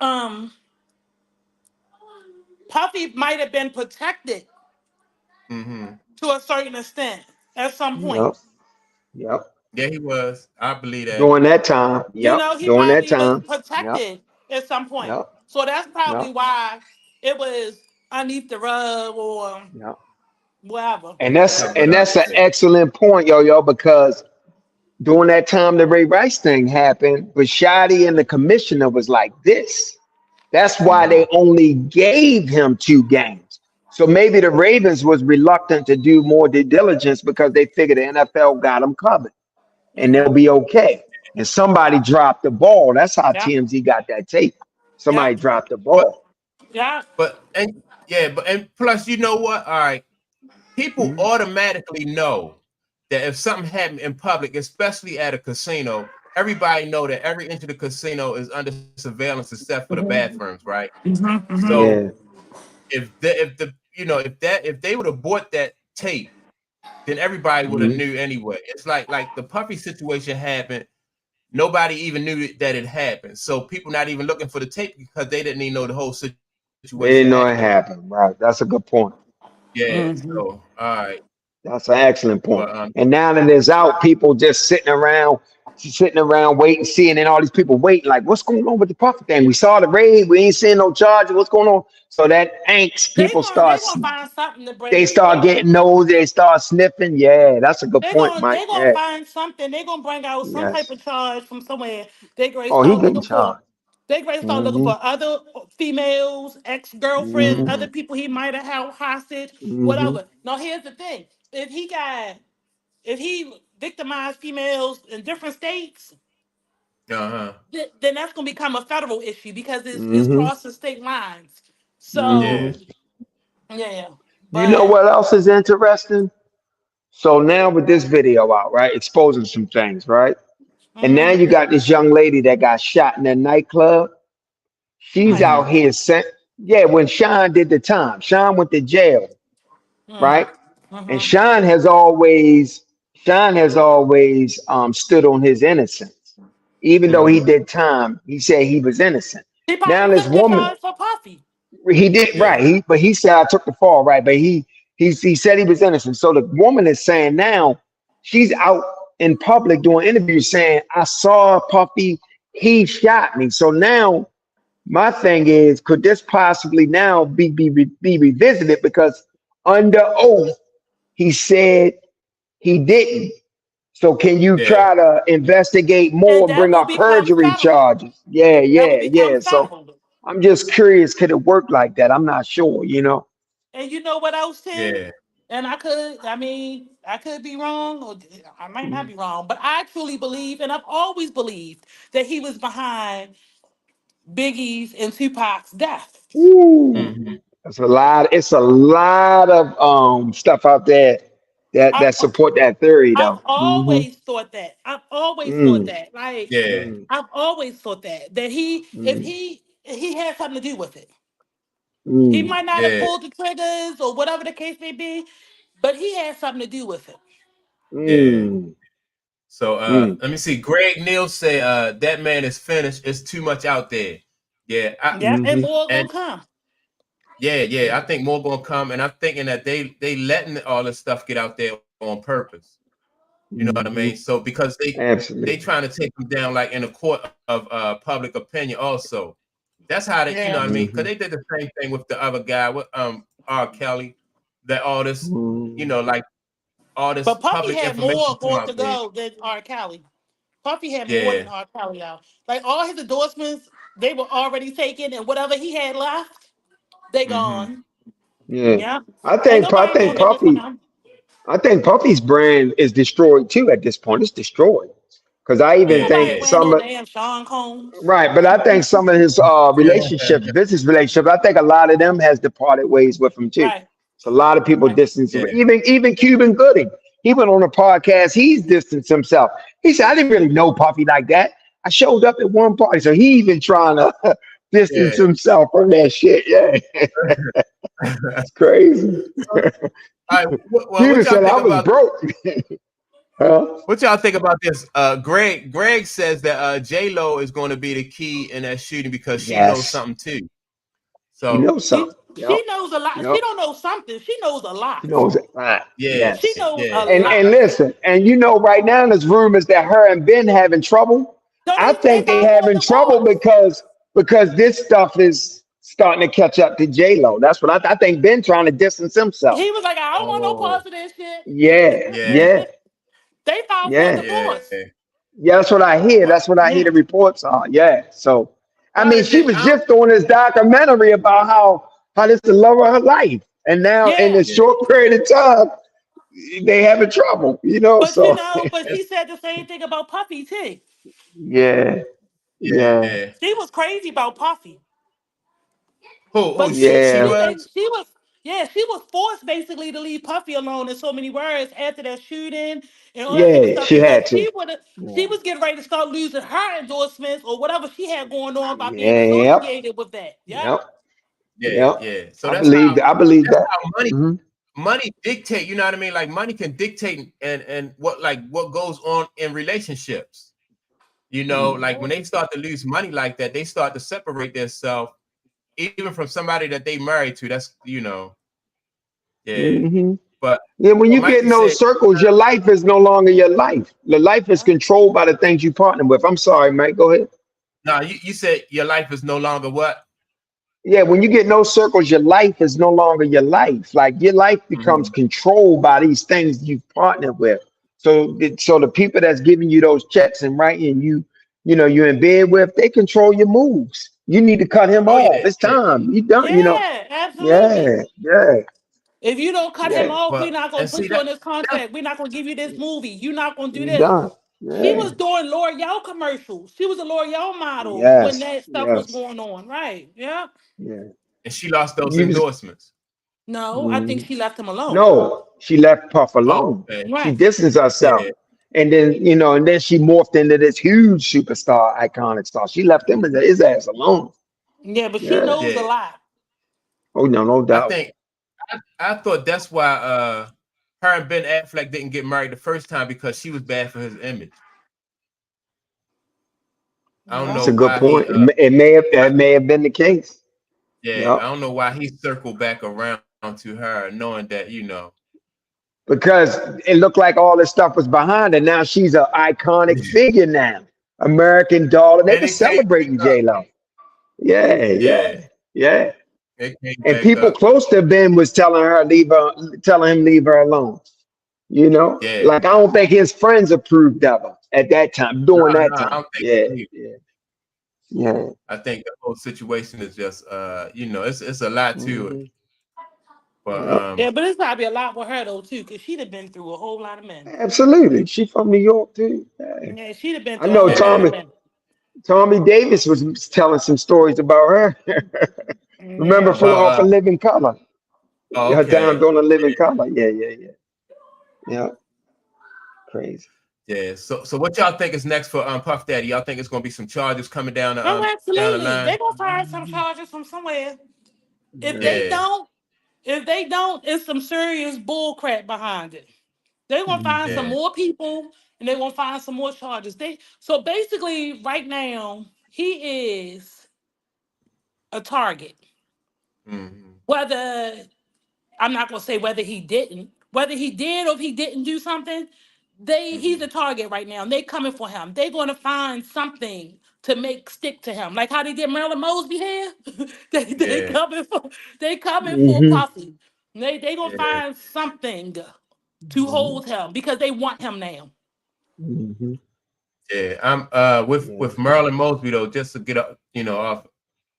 C: Um, Puffy might have been protected
B: Mm-hmm.
C: to a certain extent at some point.
A: Yep. Yep.
B: Yeah, he was. I believe that.
A: During that time.
C: You
A: Yep.
C: know, he
A: During that
C: probably was
A: time. Yep.
C: protected at some point.
A: Yep.
C: So that's
A: Yep.
C: probably why it was underneath the rug or
A: Yep.
C: whatever.
A: And
B: That's
A: that's
B: what
A: and
B: I
A: that's an
B: said.
A: excellent point, yo, because during that time the Ray Rice thing happened, Bashadi and the commissioner was like this. That's why
B: Mm-hmm.
A: they only gave him 2 games. So maybe the Ravens was reluctant to do more due diligence because they figured the NFL got them covered and they'll
C: Mm-hmm.
A: be okay. And somebody dropped the ball. That's how
C: Yep.
A: TMZ got that tape. Somebody
C: Yep.
A: dropped the
B: But
A: ball.
C: Yeah.
B: and yeah, but and plus, you know what? All right, people
A: Mhm.
B: automatically know that if something happened in public, especially at a casino, everybody know that every inch of the casino is under surveillance except for the bathrooms, right?
C: Mm-hmm. Mm-hmm.
B: So
A: Yeah.
B: if the if they would have bought that tape, then everybody would have
A: Mhm.
B: knew anyway. It's like the Puffy situation happened. Nobody even knew that it happened. So people not even looking for the tape because they didn't even know the whole
A: They
B: situation
A: didn't know it
B: happened.
A: happened. Right. That's a good point.
B: Yeah.
C: Mm-hmm.
B: So all right.
A: That's an excellent point.
B: But
A: And now that it's out, people just sitting around waiting, seeing, and all these people waiting, like, what's going on with the Puffy thing? We saw the raid, we ain't seeing no charges. What's going on? So that angst, people
C: They
A: start,
C: gonna find something to
A: they
C: bring.
A: start getting nosy, they start sniffing. Yeah, that's a good point, Mike.
C: They gonna
A: Yeah,
C: find something. They gonna bring out some type
A: yes.
C: of charge from somewhere. They gonna
A: Oh, he
C: start
A: getting
C: looking for.
A: charged.
C: They gonna start looking
A: Mm-hmm.
C: for other females, ex girlfriends,
A: Mm-hmm.
C: other people he might have held hostage,
A: Mm-hmm.
C: whatever. Now here's the thing: if he victimized females in different states,
B: uh-huh.
C: then that's gonna become a federal issue because it's
A: Mm-hmm.
C: crossing state lines.
A: Mm-hmm.
B: Yeah.
C: So yeah,
A: You know
C: but
A: what else is interesting? So now with this video out, right, exposing some things, right? And now
C: mm,
A: you got this young lady that got shot in that nightclub. She's
C: like
A: out here sent. Yeah, when Sean did the time, Sean went to jail,
C: mm,
A: right? And
C: mm-hmm.
A: Sean has always stood on his innocence. Even though he
B: Mm-hmm.
A: did time, he said he was innocent.
C: He
A: Now
C: probably
A: this
C: took the
A: woman,
C: charge for Puffy.
A: he did
B: Yeah.
A: right. He said I took the fall, right? But he said he was innocent. So the woman is saying now she's out in public doing interviews saying I saw Puffy, he shot me. So now my thing is, could this possibly now be revisited? Because under oath, he said he didn't. So can you
B: Yeah.
A: try to investigate
C: And
A: more and
C: that
A: bring
C: will
A: up
C: become
A: perjury
C: federal.
A: charges? Yeah,
C: That will
A: yeah,
C: become
A: yeah. So
C: federal.
A: I'm just curious, could it work like that? I'm not sure, you know.
C: And you know what else, Tim?
B: Yeah.
C: And I could be wrong, or I might not be wrong, but I truly believe, and I've always believed, that he was behind Biggie's and Tupac's death.
A: Ooh,
B: Mm-hmm.
A: that's a lot. It's a lot of stuff out there that
C: I've,
A: support that theory,
C: I've
A: though. Hmm.
C: always thought that. I've always thought
A: Mm,
C: that. Like,
B: Yeah.
A: mm,
C: I've always thought that if
A: mm,
C: he had something to do with it. He
A: mm,
C: might not have
B: Yeah.
C: pulled the triggers or whatever the case may be, but he had something to do with it.
B: Yeah.
A: mm,
B: So
A: mm.
B: let me see. Greg Neal say that man is finished. It's too much out there. Yeah.
C: Yeah, and
A: Mhm,
C: more
B: And
C: gonna come.
B: yeah. I think more gonna come. And I'm thinking that they letting all this stuff get out there on purpose. You know what I mean?
A: mhm.
B: So because they
A: Absolutely.
B: trying to take them down like in a court of public opinion also. That's how they, you know
C: Yeah.
B: what I mean? Because
A: Mhm,
B: they did the same thing with the other guy, with R. Kelly, that all this,
A: mhm,
B: like all this
C: But Puffy
B: public
C: had
B: information come
C: more
B: out
C: to
B: there.
C: go than R. Kelly. Puffy had more than
B: Yeah.
C: R. Kelly out. Like all his endorsements, they were already taken, and whatever he had left, they
B: Mm-hmm.
C: gone.
A: yeah.
C: Yeah.
A: I
C: Ain't
A: think I
C: nobody
A: think
C: gonna get this
A: Puffy
C: from
A: I think Puffy's brand is destroyed too at this point. It's destroyed. Because I
C: Ain't
A: even
B: Yeah.
C: nobody
A: think
C: wearing no
A: some of
C: damn Sean Combs.
A: right, but I think some of his relationships, business relationships, I think a lot of them has departed ways with him too.
C: Right.
A: So a lot of people
C: Right.
A: distance him.
B: Yeah.
A: Even Cuban Gooding. He went on a podcast, he's distanced himself. He said, I didn't really know Puffy like that. I showed up at one party. So he even trying to distance
B: Yeah.
A: himself from that shit. Yeah. It's crazy.
B: All right. Well,
A: Cuban
B: what y'all
A: said I
B: think
A: was
B: about
A: broke. Huh?
B: what y'all think about this? Greg says that J Lo is going to be the key in that shooting because she knows
A: Yes.
B: something too.
A: She
B: So
A: knows something. Yep.
C: She knows a lot.
A: Yep.
C: She don't know something. She knows a
A: She
C: lot.
A: knows it. Right.
B: yeah,
C: She
A: Yes.
C: knows
B: yeah,
C: a
A: And
C: lot.
A: listen, and you know, right now there's rumors that her and Ben having trouble.
C: So
A: I
C: they
A: think they
C: filed for a
A: having trouble
C: divorce.
A: because this stuff is starting to catch up to J Lo. That's what I think. Ben trying to distance himself.
C: He was like, I don't want no
B: oh,
C: parts of this
A: Yeah,
C: shit.
B: yeah,
A: yeah,
C: They filed for a
A: Yeah.
C: divorce.
A: Yeah, that's what I hear. That's what I hear
C: Yeah.
A: the reports are. Yeah. So, I
B: Why
A: mean,
B: did
A: she
B: they?
A: was
B: I don't,
A: just doing this documentary about how this is the love of her life, and now in
C: Yeah.
A: a
B: yeah,
A: short period of time, they having trouble. You know.
C: But you
A: So,
C: know, but she said the same thing about Puffy too.
A: yeah, yeah,
B: yeah.
C: She was crazy about Puffy.
B: Who
C: But
B: she
A: yeah,
B: was?
C: she was yeah, she was forced basically to leave Puffy alone in so many words after that shooting and all that type of
A: yeah.
C: stuff
A: She
C: because
A: had to.
C: she
A: Yeah.
C: was getting ready to start losing her endorsements or whatever she had going on by being
A: Yep.
C: associated with that. Yep.
A: Yep.
B: Yeah,
A: Yep.
B: yeah. So
A: I believe that. I believe
B: that's
A: that.
B: how
A: Hmm.
B: money dictate. You know what I mean? Like money can dictate and what goes on in relationships. You know, like when they start to lose money like that, they start to separate themselves even from somebody that they married to. That's yeah.
A: Hmm.
B: But
A: Yeah, when
B: what
A: you get
B: Mikey
A: in those
B: said,
A: circles, your life is no longer your life. The life is controlled by the things you partner with. I'm sorry, Mike. Go ahead.
B: no, you said your life is no longer what?
A: Yeah, when you get in those circles, your life is no longer your life. Like your life becomes
B: Mhm.
A: controlled by these things you've partnered with. So the people that's giving you those checks and writing you know, you're in bed with, they control your moves. You need to cut him
B: Oh
A: off.
B: yeah,
A: It's
B: yeah.
A: time. You done. You know.
C: Yeah, absolutely.
A: Yeah, yeah,
C: If you don't cut him
A: yeah.
C: off, we're
B: But
C: not gonna
B: and see
C: put you on this
B: that
C: contract. We're not gonna give you this movie. You're not gonna do
A: You
C: this.
A: done.
C: She
A: Yeah.
C: was doing L'Oreal commercials. She was a L'Oreal model when
A: Yes.
C: that stuff was
A: Yes.
C: going on, right? Yeah.
A: Yeah.
B: and she lost those
A: You was.
B: endorsements.
C: No, I think
A: Mhm.
C: she left him alone.
A: No, she left Puff
B: Oh,
A: alone.
B: okay.
A: She
C: Right.
A: distanced herself.
B: Yeah,
A: And then, you know, and then she morphed into this huge superstar, iconic star. She left his ass alone.
C: Yeah, but she
A: Yeah.
C: knows a
B: yeah.
C: lot.
A: Oh, no, no
B: I
A: doubt.
B: think I thought that's why her and Ben Affleck didn't get married the first time because she was bad for his image. I don't
C: Yeah.
A: That's
B: know
A: a good
B: why he
A: point. It may have been the case.
B: yeah,
A: Yep.
B: I don't know why he circled back around to her, knowing that,
A: Because it looked like all this stuff was behind her. Now she's an iconic
B: and
A: figure now. American dollar. They were
B: it came back
A: celebrating
B: up.
A: J-Lo. Yeah,
B: Yeah,
A: yeah, yeah.
B: it came
A: And
B: back
A: people
B: up.
A: close to Ben was telling him leave her alone. You know,
B: Yeah.
A: like I don't think his friends approved of her at that time,
B: No,
A: during that
B: no, I
A: time.
B: don't think
A: Yeah,
B: so either.
A: yeah, yeah.
B: I think the whole situation is just it's a lot to it.
A: Hmm.
B: But
A: Yeah,
C: Yeah, but it's probably a lot with her though too, because she'd have been through a whole lot of men.
A: absolutely. She from New York too. Yeah.
C: Yeah, she'd have been
A: I
C: through a
A: know
C: whole lot
B: yeah,
C: of
A: Tommy.
C: men.
A: Tommy Davis was telling some stories about her. Remember
C: Yeah.
A: from
B: about
A: off of Living Color? Her down
B: okay.
A: doing a Living Color. Yeah, yeah, yeah, yeah. Crazy.
B: Yeah. So what y'all think is next for Puff Daddy? Y'all think it's gonna be some charges coming
C: Oh,
B: down the
C: absolutely. They're
B: line?
C: gonna find some charges from somewhere. If they
A: Yeah.
B: Yeah.
C: don't, if they don't, it's some serious bull crap behind it. They're gonna
A: Mhm.
C: find some
B: Yeah.
C: more people and they're gonna find some more charges. They so basically right now he is a target.
B: Hmm.
C: Whether I'm not gonna say whether he didn't, whether he did or if he didn't do something, he's
B: Hmm.
C: a target right now. And they coming for him. They're gonna find something to make stick to him. Like how they did Marilyn Mosby here. They
B: Yeah.
C: coming for
A: Mhm.
C: Puffy. They gonna
B: Yeah.
C: find something to
A: Mhm.
C: hold him because they want him now.
A: Mhm.
B: Yeah. I'm with
A: Yeah.
B: Marilyn Mosby though, just to get up, off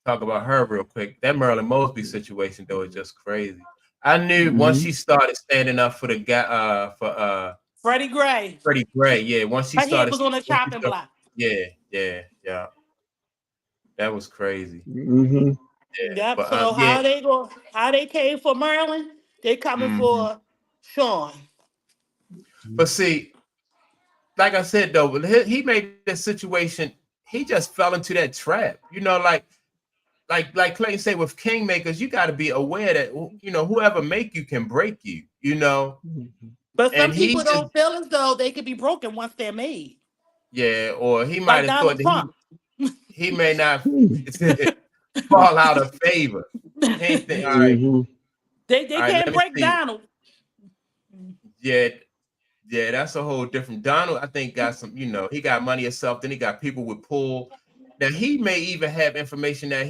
B: talk about her real quick. That Marilyn Mosby situation though is just crazy. I knew once
A: Mhm.
B: she started standing up for the guy for
C: Freddie Gray.
B: Freddie Gray, yeah. Once she
C: Her head
B: started,
C: was on the
B: once she
C: chopping
B: started,
C: block.
B: yeah, yeah, yeah. That was crazy.
A: Mhm.
B: Yeah,
C: Yep.
B: but
C: So
B: yeah.
C: how they came for Maryland, they coming
B: Hmm.
C: for Sean.
B: But see, like I said though, he made this situation. He just fell into that trap. Like Clayton said with kingmakers, you got to be aware that whoever make you can break you.
A: Mhm.
C: But some
B: And he
C: people
B: just
C: don't feel as though they could be broken once they're made.
B: yeah, or he might
C: Like
B: have thought
C: Donald
B: that
C: Trump.
B: he may not
A: Mhm.
B: fall out of favor. He ain't think, all right,
A: Mhm.
C: They
B: all right, let
C: can't
B: me
C: break
B: see.
C: Donald.
B: Yeah, yeah, that's a whole different. Donald, I think, got some. He got money himself. Then he got people with pull. Now he may even have information that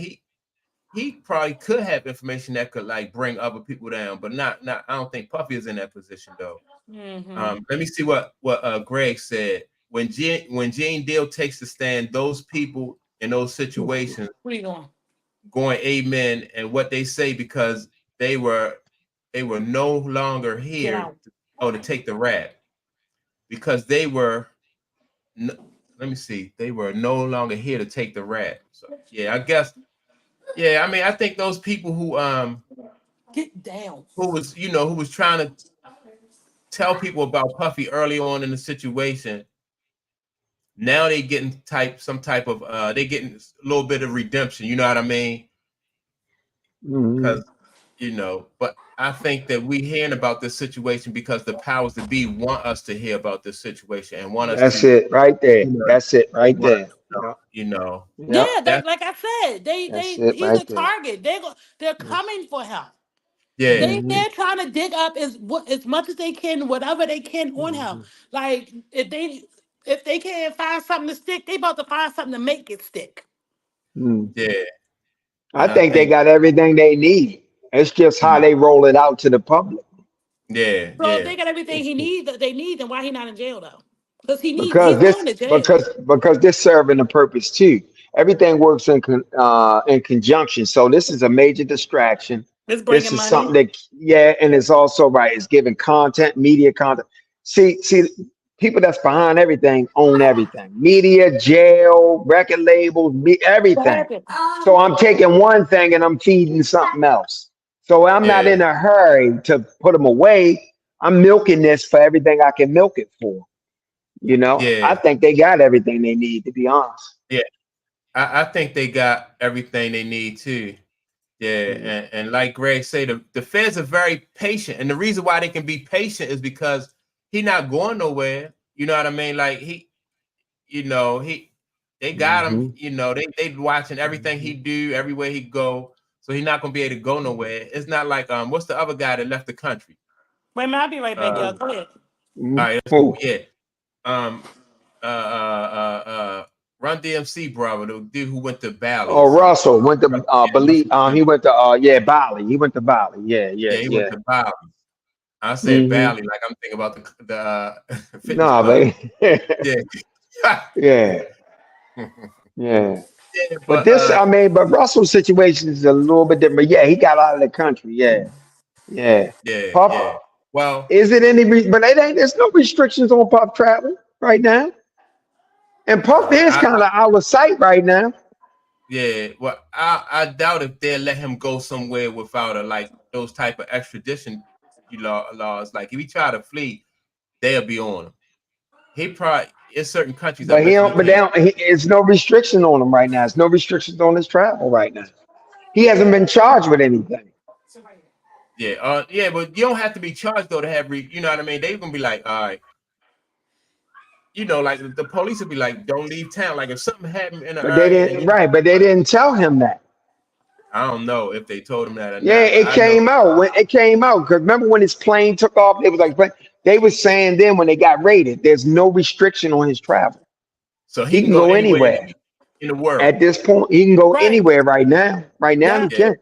B: he probably could have information that could like bring other people down, but not. I don't think Puffy is in that position though. Let me see what Greg said. When Gene Deal takes the stand, those people in those situations going amen and what they say because they were no longer here to take the rap because they were. Let me see. They were no longer here to take the rap. So yeah, I guess. Yeah, I mean, I think those people who
C: get down,
B: who was trying to tell people about Puffy early on in the situation. Now they getting some type of they getting a little bit of redemption. You know what I mean? Because but I think that we hearing about this situation because the powers that be want us to hear about this situation and want us
A: That's
B: to.
A: it right there. That's it right there.
C: Yeah,
A: Yep.
C: like I said,
A: That's it
C: he's
A: right
C: a
A: there.
C: target. They're coming for him.
B: Yeah.
C: They're trying to dig up as much as they can, whatever they can on him. Like if they can't find something to stick, they about to find something to make it stick.
B: Yeah.
A: I
B: And I
A: think they
B: think
A: got everything they need. It's just how they roll it out to the public.
C: So if they got everything they need, then why he not in jail though? Because
A: Because
C: he's going
A: this
C: to jail.
A: because this serving a purpose too. Everything works in conjunction. So this is a major distraction.
C: It's
A: This
C: bringing
A: is
C: money.
A: something that and it's also right. It's giving content, media content. See, people that's behind everything own everything. Media, jail, record labels,
C: What
A: everything.
C: happened?
A: So I'm taking one thing and I'm feeding something else. So I'm not in a hurry to put them away. I'm milking this for everything I can milk it for. I
B: Yeah.
A: think they got everything they need, to be honest.
B: Yeah. I think they got everything they need too. Yeah, and like Greg said, the feds are very patient, and the reason why they can be patient is because he not going nowhere. You know what I mean? Like they got him.
A: Hmm.
B: They watching everything he do, everywhere he go, so he's not gonna be able to go nowhere. It's not like what's the other guy that left the country?
C: Wait a minute, I'll be right back, y'all. Go ahead.
B: All right, that's cool. Yeah, um, Run DMC brother, the dude who went to
A: Oh,
B: Bally's.
A: Russell went to believe.
B: Russell
A: He
B: Simmons.
A: went to Bali. He went to Bali. Yeah, yeah,
B: Yeah, he went
A: yeah.
B: to Bally's. I said
A: Hmm.
B: Bally like I'm thinking about the fitness
A: Nah,
B: club.
A: baby.
B: Yeah.
A: Yeah, yeah.
B: Yeah,
A: But but Russell's situation is a little bit different. Yeah, he got out of the country. Yeah, yeah. Puff,
B: yeah. Well,
A: is it any? But it ain't. There's no restrictions on Puff travel right now. And Puff is
B: I
A: kind of out of sight right now.
B: yeah. Well, I doubt if they'll let him go somewhere without like those type of extradition laws. Like if he try to flee, they'll be on him. He probably in certain countries. I
A: But he
B: bet you
A: don't. But they
B: can't.
A: don't. It's no restriction on him right now. It's no restrictions on his travel right now. He hasn't been charged with anything.
B: Yeah. Yeah. But you don't have to be charged though to have. You know what I mean? They're gonna be like, all right. Like the police would be like, don't leave town. Like if something happened in an
A: But they
B: area and
A: didn't. Right. But they didn't tell him that.
B: I don't know if they told him that or
A: Yeah,
B: not, but
A: it
B: I know.
A: came out when it came out. Because remember when his plane took off, it was like they were saying then when they got raided, there's no restriction on his travel.
B: So he
A: He
B: can
A: can
B: go
A: go
B: anywhere
A: anywhere.
B: in the world.
A: At this point, he can go
C: Right.
A: anywhere right now. Right now, he
C: Yeah,
B: Yeah,
A: can.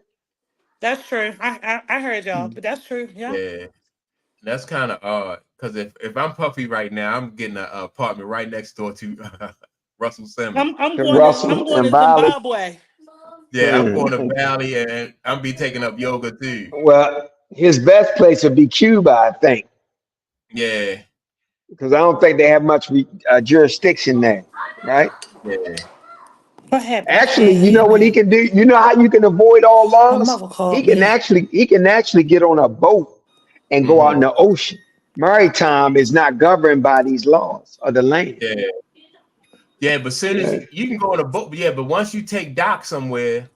C: that's true. I heard y'all, but that's true. Yeah.
B: yeah. That's kind of odd because if I'm Puffy right now, I'm getting an apartment right next door to Russell Simmons.
C: I'm
A: To
C: going to
A: Russell
C: I'm going
A: and
C: to
A: Bali.
C: Zimbabwe.
B: Yeah, I'm going to Valley and I'm be taking up yoga too.
A: Well, his best place would be Cuba, I think,
B: Yeah,
A: because I don't think they have much jurisdiction there, right?
B: yeah.
C: What happened? I
A: Actually,
C: can't
A: you
C: hear,
A: know what he
C: man.
A: can do? You know how you can avoid all
C: My
A: laws?
C: mother called me.
A: He can actually get on a boat and go out in
B: Hmm.
A: the ocean. Maritime is not governed by these laws of the land.
B: Yeah, yeah. But soon as
A: Yeah,
B: you can go on a boat, yeah. But once you take dock somewhere,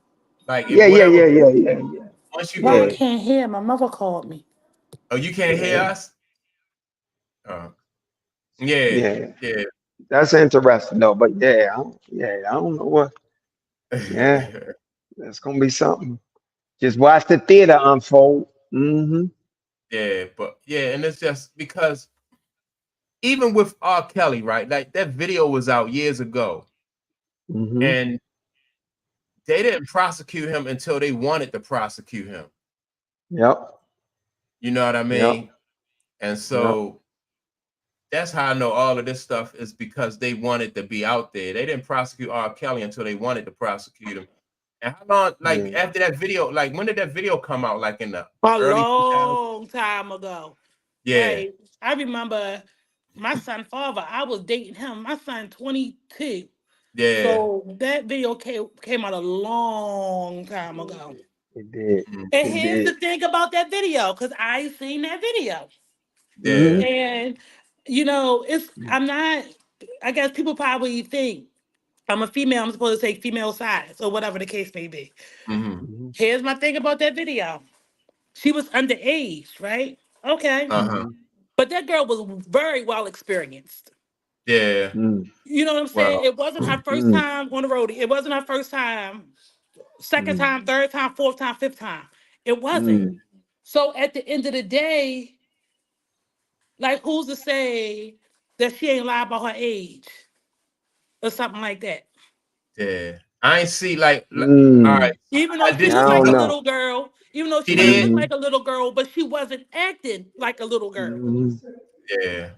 B: like if
A: yeah, yeah,
B: whatever,
A: yeah, yeah, yeah, yeah.
B: once you
C: Why I
B: go,
A: Yeah,
C: can't hear? My mother called me.
B: oh, you can't hear
A: yeah,
B: us. Uh, yeah,
A: yeah.
B: yeah.
A: That's interesting though. But I don't know what. Yeah, that's gonna be something. Just watch the theater unfold. Hmm.
B: Yeah, but yeah, and it's just because even with R. Kelly, right? Like that video was out years ago,
A: Hmm.
B: and they didn't prosecute him until they wanted to prosecute him.
A: Yep.
B: You know what I mean?
A: Yep.
B: And so that's how I know all of this stuff is because they wanted to be out there. They didn't prosecute R. Kelly until they wanted to prosecute him. And how long, like after that video, like when did that video come out? Like in the
C: A
B: early 2000s?
C: long time ago.
B: Yeah.
C: Like, I remember my son father, I was dating him. My son 22.
B: Yeah.
C: So that video came out a long time ago.
A: It did.
C: And
A: It
C: here's the
A: did.
C: thing about that video, because I seen that video.
B: Yeah.
C: And I'm not, I guess people probably think I'm a female, I'm supposed to take female sides or whatever the case may be.
B: Mm-hmm.
C: Here's my thing about that video. She was underage, right? Okay.
B: Uh-huh.
C: But that girl was very well experienced.
B: Yeah.
C: You know what I'm saying?
B: Well,
C: It wasn't her first time on the road. It wasn't her first time, second time, third time, fourth time, fifth time. It wasn't. So at the end of the day, like, who's to say that she ain't lied about her age or something like that?
B: yeah. I ain't see like all right.
C: Even though she
B: I
C: looked like a
A: don't know.
C: little girl, even though
B: She
C: she might have
B: did.
C: looked like a little girl, but she wasn't acting like a little girl.
B: Yeah.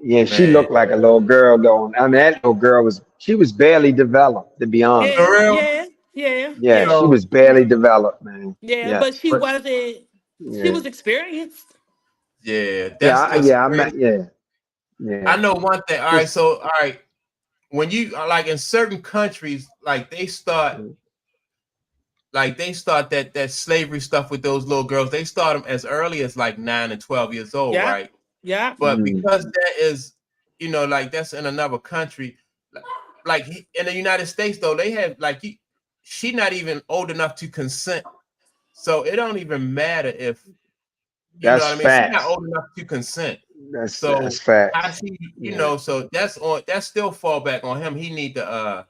A: Yeah, she
B: Man.
A: looked like a little girl though. I mean, that little girl was barely developed, to be honest.
B: For real?
C: Yeah.
A: Yeah, she was barely developed, man.
C: Yeah,
A: Yeah.
C: but she wasn't. She
A: Yeah.
C: was experienced.
B: Yeah. That's just
A: I'm
B: crazy.
A: not, yeah.
B: I know one thing. All right. So, all right. When you like in certain countries, like they start that slavery stuff with those little girls. They start them as early as like 9 and 12 years old,
C: Yeah.
B: right?
C: Yeah.
B: But because that is, like that's in another country, like in the United States, though, they have like she not even old enough to consent. So it don't even matter if you know what I mean. She's not old enough to consent.
A: That's
B: How
A: facts.
B: she, so that's still fall back on him. He need to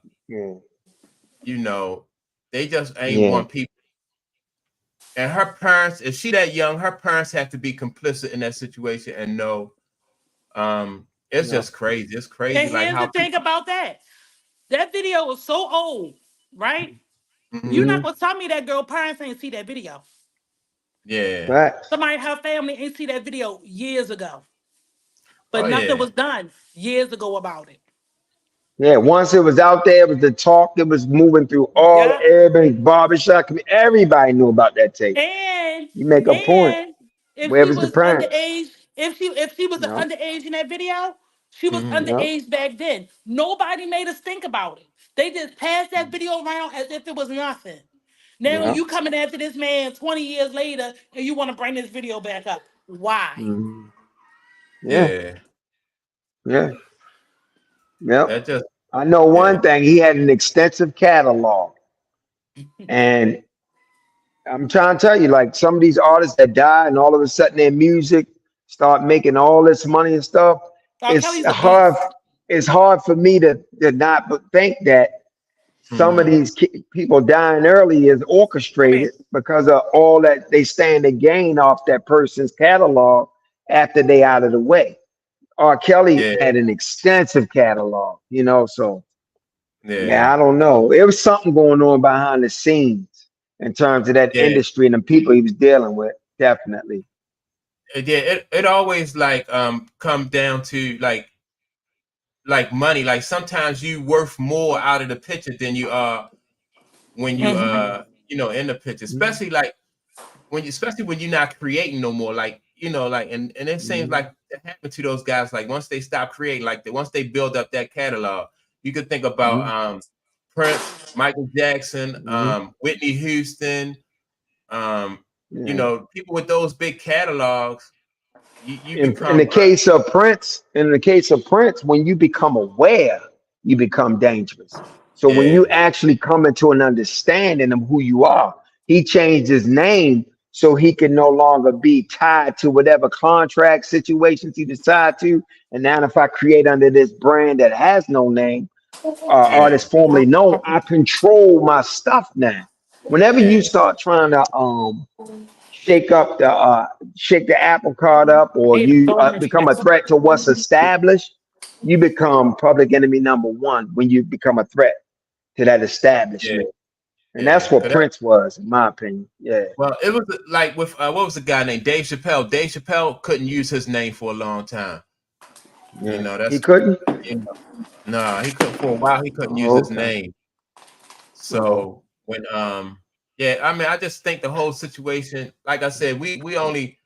B: they just ain't want people. And her parents, if she that young, her parents have to be complicit in that situation and know it's just crazy. It's crazy.
C: And
B: Like
C: here's
B: how
C: the thing about that. That video was so old, right?
B: Mhm.
C: You're not gonna tell me that girl parents ain't see that video.
B: Yeah.
A: Facts.
C: Somebody in her family ain't see that video years ago. But nothing was done years ago about it.
A: Yeah, once it was out there, it was the talk. It was moving through all
C: Yeah.
A: the urban barbershop. Everybody knew about that tape.
C: And
A: You make a point.
C: if
A: Where
C: she
A: was the
C: was
A: parents?
C: underage, if she was
A: No.
C: underage in that video, she was
B: Mhm.
A: No.
C: underage back then. Nobody made us think about it. They just passed that video around as if it was nothing. Now
A: Yeah.
C: you coming after this man 20 years later and you want to bring this video back up. Why?
A: Yeah.
B: Yeah.
A: Yeah. Yep.
B: That just
A: I know one thing. He had an extensive catalog, and I'm trying to tell you, like some of these artists that die, and all of a sudden their music start making all this money and stuff.
C: R.
A: It's
C: Kelly's a
A: hard.
C: beast.
A: It's hard for me to not but think that some of these people dying early is
C: Come here.
A: orchestrated because of all that they stand to gain off that person's catalog after they out of the way. R. Kelly had an extensive catalog, so yeah, I don't know. It was something going on behind the scenes in terms of that industry and the people he was dealing with, definitely.
B: It always like come down to like money. Like sometimes you worth more out of the picture than you are when you in the picture, especially like especially when you're not creating no more, like and it seems like it happened to those guys. Like once they stop creating, like once they build up that catalog, you could think about Prince, Michael Jackson, Whitney Houston, people with those big catalogs. You
A: In
B: become
A: the case of Prince, when you become aware, you become dangerous. So when you actually come into an understanding of who you are, he changed his name so he can no longer be tied to whatever contract situations he decide to. And now if I create under this brand that has no name, artist formerly known, I control my stuff now. Whenever you start trying to shake the apple cart up, or you become a threat to what's established, you become public enemy number one when you become a threat to that establishment. And that's what
B: 'Cause
A: Prince was, in my opinion. Yeah.
B: well, it was like with what was the guy named Dave Chappelle? Dave Chappelle couldn't use his name for a long time. You
A: Yeah.
B: know,
A: He
B: that's
A: couldn't?
B: you know, no, he couldn't for a while. He couldn't use
A: Oh,
B: his
A: okay.
B: name.
A: Oh.
B: So when yeah, I mean, I just think the whole situation, like I said, we only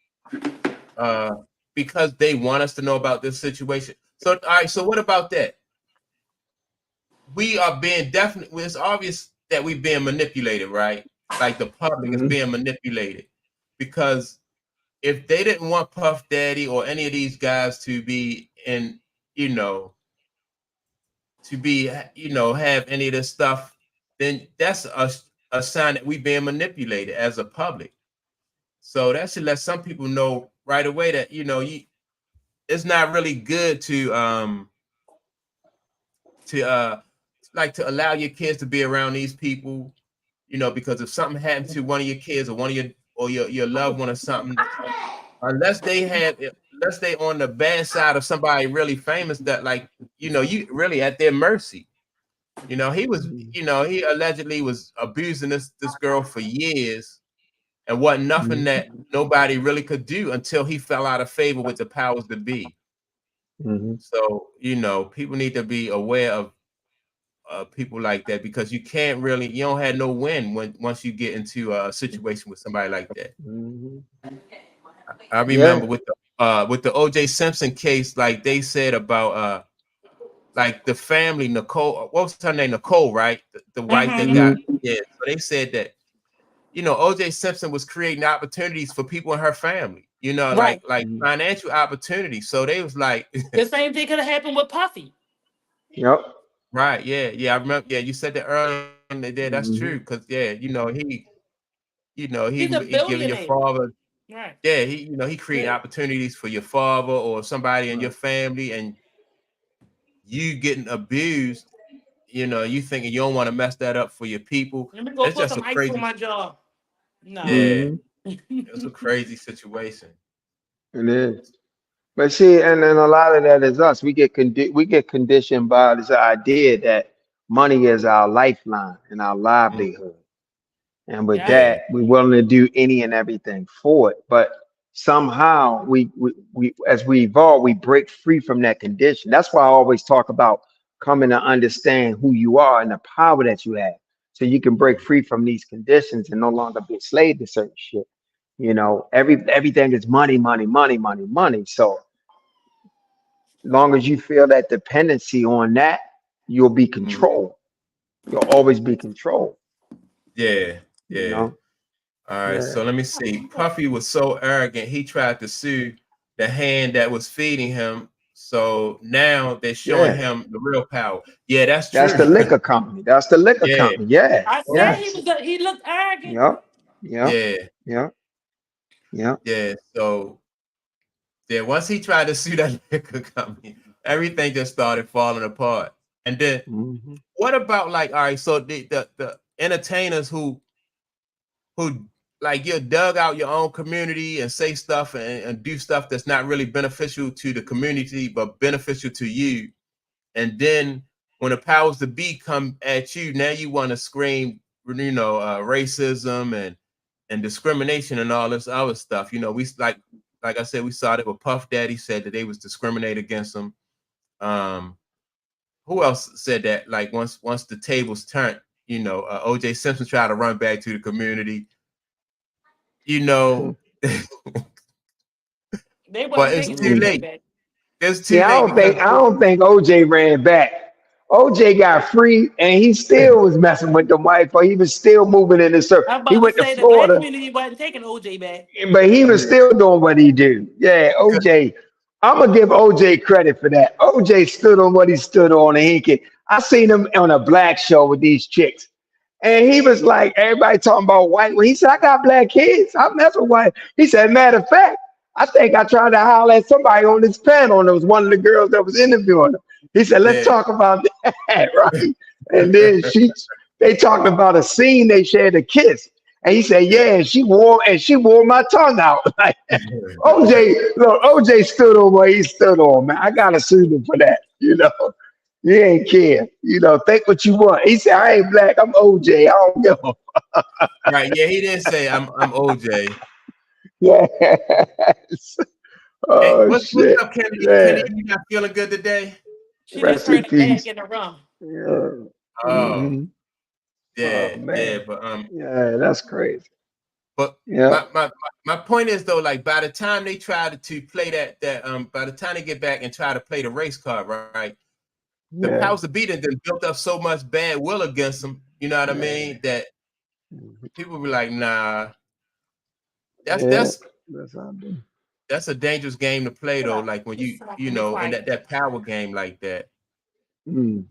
B: uh because they want us to know about this situation. So all right, so what about that? We are being definitely, it's obvious that we're being manipulated, right? Like the public is
A: Mm-hmm.
B: being manipulated because if they didn't want Puff Daddy or any of these guys to be in, you know, to be, have any of this stuff, then that's a sign that we're being manipulated as a public. So that should let some people know right away that, it's not really good to like to allow your kids to be around these people, because if something happened to one of your kids or one of your loved one or something, unless they on the bad side of somebody really famous that like, you really at their mercy. He was, he allegedly was abusing this girl for years and wasn't nothing that nobody really could do until he fell out of favor with the powers that be.
A: Mm-hmm.
B: So, people need to be aware of people like that because you don't have no win once you get into a situation with somebody like that.
A: Mm-hmm.
B: I
A: Yeah.
B: remember with the OJ Simpson case, like they said about like the family, Nicole, what was her name? Nicole, right? The wife that got,
C: Mm-hmm.
B: yeah. So they said that, OJ Simpson was creating opportunities for people in her family,
C: Right.
B: like financial opportunities. So they was like,
C: The same thing could have happened with Puffy.
A: Yep.
B: right, yeah, yeah. I remember, yeah, you said that earlier. Yeah, that's
A: Mm-hmm.
B: true. Cause yeah,
C: He's a
B: he giving your
C: billionaire.
B: father,
C: Right.
B: yeah, he creating opportunities for your father or somebody in your
A: Right.
B: family, and you getting abused. You thinking you don't want to mess that up for your people.
C: Let me go
B: It's
C: put
B: just
C: some
B: a
C: ice on
B: crazy,
C: my jaw. No.
B: yeah,
A: Mm-hmm.
B: it's a crazy situation.
A: It is. But see, and then a lot of that is us. We get conditioned by this idea that money is our lifeline and our
B: Mm,
A: livelihood. And with
C: Yep.
B: yeah,
A: that, we're willing to do any and everything for it. But somehow we as we evolve, we break free from that condition. That's why I always talk about coming to understand who you are and the power that you have. So you can break free from these conditions and no longer be a slave to certain shit. Everything is money, money, money, money, money. So long as you feel that dependency on that, you'll be
B: mm,
A: controlled. You'll always be controlled,
B: yeah,
A: you
B: yeah.
A: know?
B: All right,
A: Yeah.
B: so let me see. Puffy was so arrogant, he tried to sue the hand that was feeding him. So now they're showing
A: Yeah.
B: him the real power. Yeah, that's
A: That's
B: true.
A: the liquor company. That's the liquor
B: Yeah,
A: company. Yeah.
C: I said
B: oh,
C: he
A: Yes.
C: was. He looked arrogant.
A: Yep. Yep.
B: yeah,
A: Yep. Yep.
B: yeah. So yeah, once he tried to sue that liquor company, everything just started falling apart. And then
A: Hmm.
B: what about like, all right, so the entertainers who like you dug out your own community and say stuff and do stuff that's not really beneficial to the community but beneficial to you, and then when the powers to be come at you, now you want to scream, racism and discrimination and all this other stuff. We like I said, we saw that with Puff Daddy said that they was discriminate against him. um who else said that? Like once the tables turned, OJ Simpson tried to run back to the community, you know,
C: They
B: but
C: wasn't
B: it's
C: taking
B: too
C: OJ
B: late.
C: back.
B: It's
A: See,
B: too late because
A: I don't think OJ ran back. OJ got free and he still was messing with the wife, or he was still moving in the circle.
C: I'm
A: He
C: about to
A: went to
C: say the black
A: Florida,
C: community wasn't taking OJ back.
A: but he was
B: yeah,
A: still doing what he do. Yeah, OJ. I'm gonna give OJ credit for that. OJ stood on what he stood on, and he can. I seen him on a black show with these chicks, and he was like, everybody talking about white. When he said, "I got black kids, I mess with white." He said, "Matter of fact, I think I tried to holler at somebody on this panel, and it was one of the girls that was interviewing him." He said, "Let's
B: yeah.
A: talk about that, right?" And then they talked about a scene they shared a kiss, and he said, "Yeah, and she wore my tongue out." Like OJ, look, OJ stood on what he stood on, man. I gotta sue him for that. You ain't care. You know, think what you want. He said, I ain't black. I'm OJ. I don't know.
B: Right. Yeah, he didn't say I'm OJ.
A: Yes.
B: Hey,
A: Oh
B: what's
A: shit.
B: up, Kennedy?
A: Yeah.
B: Kennedy, you not feeling good today?
C: She just
A: Rest in
C: heard a bag
A: peace.
C: in the room.
A: Yeah.
B: Oh,
A: Hmm. Oh
B: yeah, yeah.
A: man.
B: But
A: Yeah, that's crazy.
B: but
A: Yeah.
B: my point is though, like by the time they try to play that by the time they get back and try to play the race card, right? The
A: Yeah.
B: powers that be that built up so much bad will against them. You know what I
A: Yeah.
B: mean? That people be like, nah, that's
A: Yeah.
B: that's
A: That's how I do.
B: that's a dangerous game to play
C: Sit
B: though.
C: up.
B: Like when
C: Just sit up
B: you
C: and be
B: know in
C: quiet.
B: that power game like that,
A: Mm.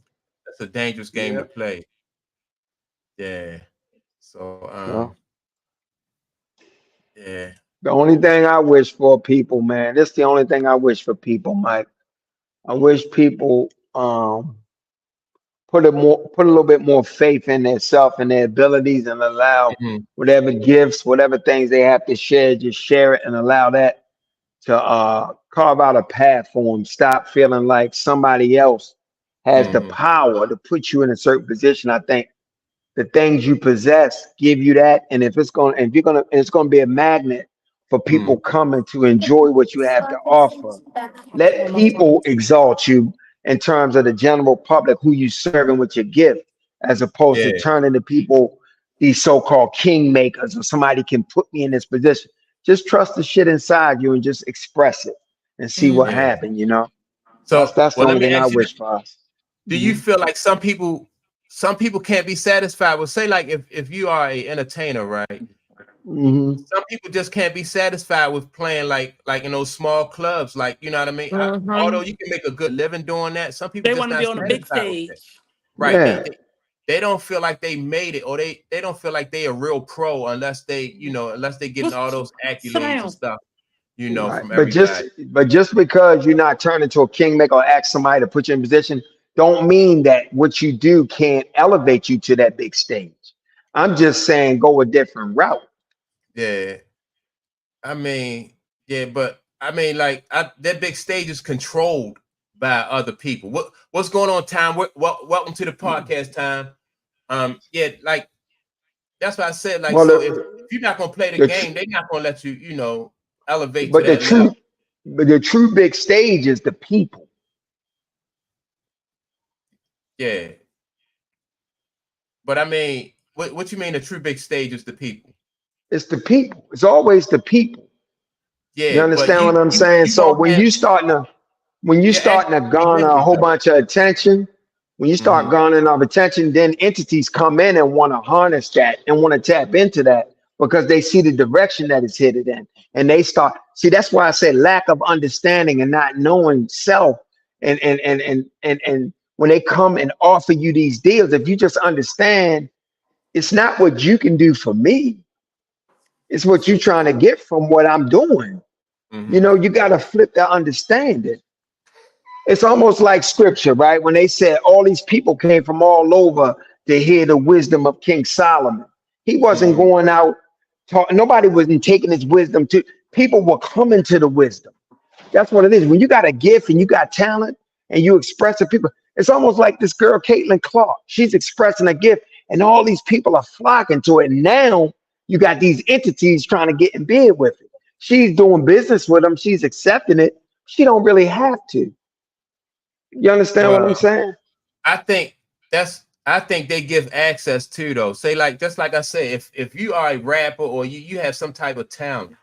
B: that's a dangerous game
A: Yeah.
B: to play. Yeah. So
A: Well,
B: yeah.
A: the only thing I wish for people, man, this the only thing I wish for people, Mike. I wish people put a little bit more faith in themselves and their abilities and allow
B: Mhm.
A: whatever gifts, whatever things they have to share, just share it and allow that to carve out a path for them. Stop feeling like somebody else has the
B: Mhm.
A: power to put you in a certain position. I think the things you possess give you that, and if you're gonna, it's gonna be a magnet for people
B: Mhm.
A: coming to enjoy what you have to offer. Let people exalt you in terms of the general public who you serving with your gift, as opposed to
B: Yeah.
A: turning to people these so-called kingmakers or somebody can put me in this position. Just trust the shit inside you and just express it and see what
C: Mm-hmm.
B: Yeah.
A: happens. You know,
B: So
A: that's the
B: well, let
A: only
B: me
A: thing I
B: ask you this.
A: wish for us.
B: Do you
A: Hmm.
B: feel like some people can't be satisfied with say like if you are a entertainer, right?
A: Hmm.
B: Some people just can't be satisfied with playing like in those small clubs, like you know what I mean? Although
C: Mm-hmm.
B: you can make a good living doing that, some people
C: They
B: just
C: want to be
B: not
C: on a big
B: satisfied with that.
C: stage.
B: Right.
A: Yeah.
B: They don't feel like they made it or they don't feel like they a real pro unless unless they getting all
C: Just
B: those
C: sit
B: accolades and
C: down.
B: stuff,
A: Right.
B: from
A: But
B: everybody.
A: just because you're not turning into a kingmaker or ask somebody to put you in position, don't mean that what you do can't elevate you to that big stage. I'm just saying go a different route.
B: Yeah. I mean, yeah, but I mean, like, that big stage is controlled by other people. What's going on, Time? Welcome to the podcast, Time. Yeah, like that's what I said. Like,
A: Well,
B: so if you're not gonna play the
A: the tr-
B: game, they're not gonna let you, elevate to
A: but the
B: that level.
A: true but the true big stage is the people.
B: Yeah, but I mean, what you mean? The true big stage is the people.
A: It's the people. It's always the people. You
B: Yeah, but
A: understand
B: you
A: what I'm
B: you
A: saying?
B: you
A: So
B: gonna have
A: when you
B: your
A: starting to
B: actions be
A: garner a
B: limited
A: whole
B: though.
A: bunch of attention, when you start
B: Hmm.
A: garnering of attention, then entities come in and want to harness that and want to tap into that because they see the direction that it's headed in. And they start see that's why I say lack of understanding and not knowing self and when they come and offer you these deals, if you just understand it's not what you can do for me, it's what you're trying to get from what I'm doing. You
B: Hmm.
A: know, you got to flip that understanding. It's almost like scripture, right? When they said all these people came from all over to hear the wisdom of King Solomon. He wasn't
B: Hmm.
A: going out talking, nobody wasn't taking his wisdom to people were coming to the wisdom. That's what it is. When you got a gift and you got talent and you express it, people, it's almost like this girl, Caitlin Clark. She's expressing a gift, and all these people are flocking to it. Now you got these entities trying to get in bed with it. She's doing business with them. She's accepting it. She don't really have to. You understand what I'm
B: Well,
A: saying?
B: I think they give access to though. Say like just like I say, if you are a rapper or you have some type of talent,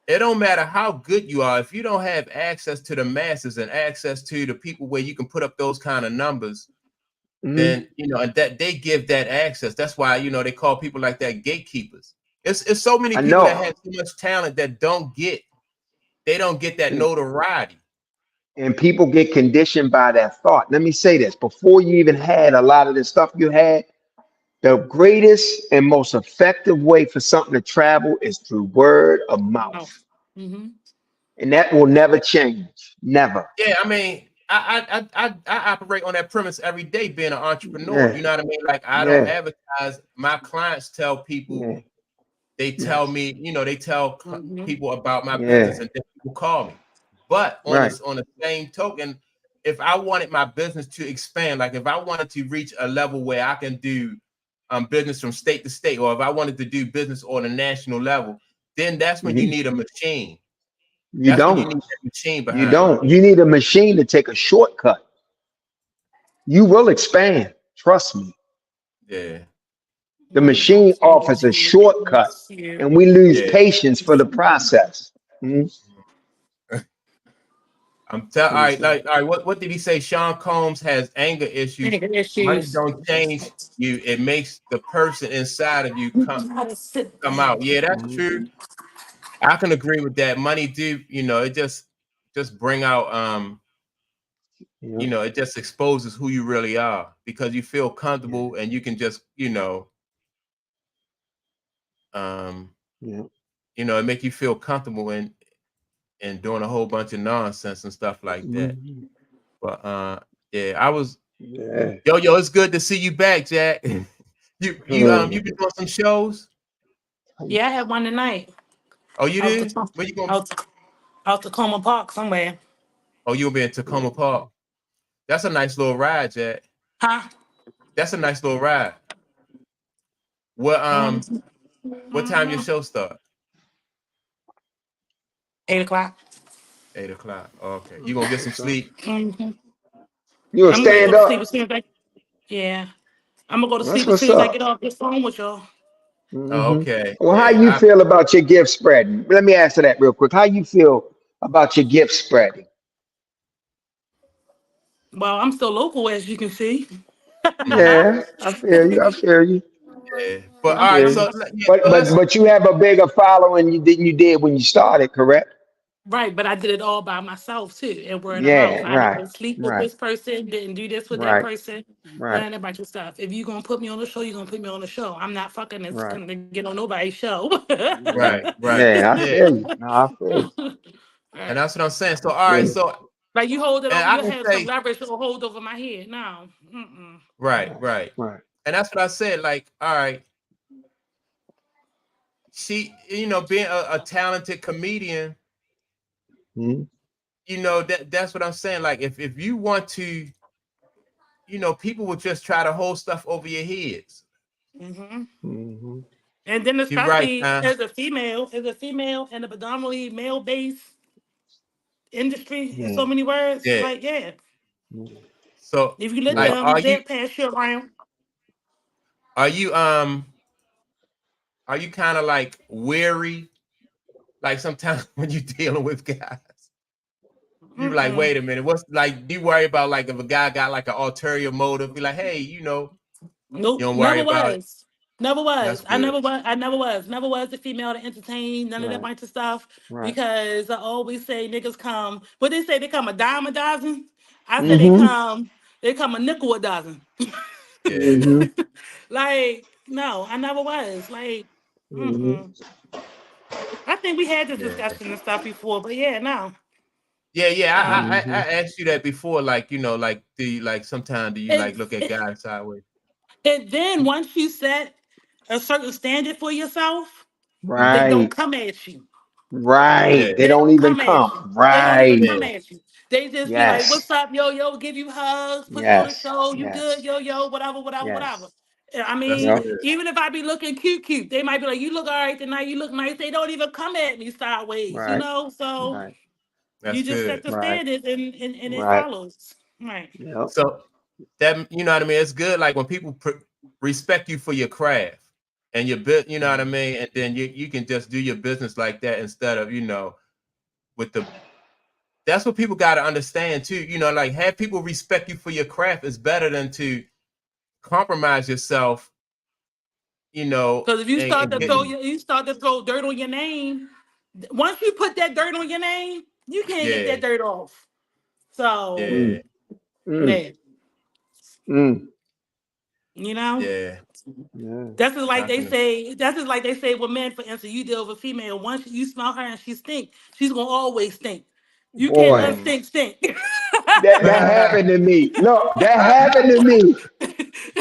B: it don't matter how good you are if you don't have access to the masses and access to the people where you can put up those kind of numbers.
A: Hmm.
B: Then and that they give that access. That's why they call people like that gatekeepers. It's so many
A: I
B: people that
A: know.
B: have so much talent that they don't get that
A: And,
B: notoriety.
A: and people get conditioned by that thought. Let me say this before you even had a lot of the stuff you had, the greatest and most effective way for something to travel is through word of mouth.
C: Mouth. Mm-hmm.
A: And that will never change. Never.
B: Yeah, I mean, I operate on that premise every day, being an entrepreneur.
A: Yeah.
B: You know what I mean? Like I don't
A: Yeah.
B: advertise. My clients tell people,
A: Yeah.
B: they tell
A: Yes.
B: me, they tell
C: Mm-hmm.
B: people about my business,
A: Yeah.
B: and then people call me. But on
A: Right.
B: this, on the same token, if I wanted my business to expand, like if I wanted to reach a level where I can do business from state to state, or if I wanted to do business on a national level, then that's when you need a machine.
A: You
B: That's when you need
A: don't.
B: that machine
A: You
B: behind you.
A: don't. You need a machine to take a shortcut. You will expand. Trust me.
B: Yeah,
A: The machine offers a shortcut, and we lose
B: yeah.
A: patience for the process. Mhm.
B: All
A: Yes,
B: right,
A: sir.
B: like, all right. What did he say? Sean Combs has anger issues.
C: Anger
B: Money
C: issues.
B: don't change you. It makes the person inside of you
C: You gotta sit
B: come
C: back.
B: out. Yeah, that's true.
A: Mhm.
B: I can agree with that. Money do, it just bring out
A: Yep.
B: it just exposes who you really are because you feel
A: Yeah.
B: comfortable and you can just, um,
A: Yeah.
B: it make you feel comfortable and doing a whole bunch of nonsense and stuff like that.
A: Mhm.
B: But yeah, I was
A: Yeah.
B: yo, it's good to see you back, Jack. You been doing some shows?
C: Yeah, I had one tonight
B: Oh, you
C: out
B: did?
C: the
B: Where you going?
C: out out Tacoma Park somewhere.
B: Oh, you'll be in Tacoma Park. That's a nice little ride, Jack.
C: Huh?
B: That's a nice little ride. What what time your
C: Mm-hmm.
B: show start?
C: 8 o'clock.
B: 8 o'clock. Okay. You gonna get some sleep?
C: Mm-hmm.
A: You a
C: I'm gonna go
A: stand
C: to sleep as
A: up?
C: soon as I. Yeah, I'm gonna go to
A: That's
C: sleep as
A: what's
C: soon as I get
A: up.
C: off this phone with y'all.
B: Oh,
A: Hmm.
B: okay.
A: Well, how you
B: Yeah.
A: feel about your gift spreading? Let me answer that real quick. How you feel about your gift spreading?
C: Well, I'm still local, as you can see.
B: Mhm.
A: Yeah, I feel you. I feel you.
B: Yeah. But
C: I'm,
B: all right,
A: Feel
C: I'm
A: you.
B: so yeah,
A: But
B: so
A: but
B: let's
A: but you have a bigger following than you did when you started, correct?
C: right, but I did it all by myself too, and word of mouth.
A: Yeah.
C: I
A: Right.
C: didn't sleep with
A: Right.
C: this person, didn't do this with that
A: Right.
C: person,
A: Right.
C: none of that bunch of stuff. If you're gonna put me on the show, you're gonna put me on the show. I'm not fucking it's
A: Right.
C: gonna get on nobody's show.
B: right,
A: Yeah.
B: right.
A: Yeah. I
B: Yeah.
A: feel you. No, I feel you.
B: And
C: Right.
B: that's what I'm saying. So
A: I
B: all right,
A: feel you.
B: so
C: Like you hold it
B: and
C: over,
B: I
C: you
B: can
C: have some
B: say
C: leverage to hold over my head. No. Mm-mm.
B: right,
A: Right.
B: right.
A: Right.
B: And that's what I said. Like, all right, she, being a talented comedian,
A: Mhm.
B: that's what I'm saying. Like, if you want to, people will just try to hold stuff over your heads.
C: Hmm.
A: Mhm.
C: And then
B: You're right.
C: especially as a female in a predominantly male-based industry, in so
A: Yeah.
C: many words,
B: Yeah.
C: like yeah.
A: Yeah.
B: So,
C: If you let
B: like,
A: Yeah.
C: them, they'll pass you around.
B: are you are you kind of like weary? Like sometimes when you're dealing with guys, you be like,
C: Mm-mm.
B: wait a minute, what's like? Do you worry about like if a guy got like an ulterior motive? Be like, hey, you
C: Nope,
B: don't worry
C: never
B: about it.
C: was. Never
B: That's
C: was. I
B: good.
C: never was. I never was. Never was the female to entertain none of that
A: Right.
C: bunch of stuff.
A: Right.
C: Because I always say niggas come. What they say they come a dime a dozen. I say they
A: Mhm.
C: come. They come a nickel a dozen.
B: Yeah,
A: Mhm.
C: Like no, I never was. Like,
A: Mhm.
C: mm-mm. I think we had this
B: yeah,
C: discussion and stuff before, but yeah, no.
B: yeah.
C: So
A: Mhm.
B: I asked you that before. Like, like, do you like sometimes do you like
C: it,
B: look at
C: it
B: guys sideways?
C: and then once you set a certain standard for yourself, they
B: Hmm.
C: don't
A: Right.
C: come at you.
A: Right.
B: Yeah,
A: They
C: They
A: don't
C: don't
A: even
C: come at you.
A: come.
C: They don't even
A: Right.
C: come
B: yeah,
C: at you. They just be like,
A: Yes.
C: "What's up, yo, yo?" Give you hugs, put you on the
A: Yes.
C: show. You good,
A: Yes.
C: yo, yo? Whatever, whatever, whatever.
A: Yes.
C: Yeah, I
B: that's
C: mean,
A: Yep.
B: good.
C: even if I be looking cute, cute, they might be like, "You look all right tonight. You look nice." They don't even come at me sideways, you
A: Right.
C: know. So
A: Right.
C: you
B: That's
C: just set
B: good.
C: the
A: Right.
C: standards, and it
A: Right.
C: follows. Right.
A: Yep.
B: So that you know what I mean. It's good. Like when people respect you for your craft and your bit. You know what I
A: Mhm.
B: mean. And then you can just do your business like that instead of with the. That's what people got to understand too. Like have people respect you for your craft is better than to compromise yourself.
C: Because if you start
B: And
C: to
B: get
C: throw
A: Mhm.
C: you start to throw dirt on your name, once you put that dirt on your name, you can't get
B: yeah,
C: that dirt off. So
B: yeah,
A: Mm. Mm.
C: yeah,
A: Mm.
C: you know.
B: yeah.
A: Yeah.
C: That's just like
B: I
C: they
B: can.
C: say. That's just like they say with men. For instance, you deal with a female. Once you smell her and she stink, she's gonna always stink. You can't
A: Boy,
B: Mhm.
C: unstink stink.
A: that happened to me. Look, that happened to me.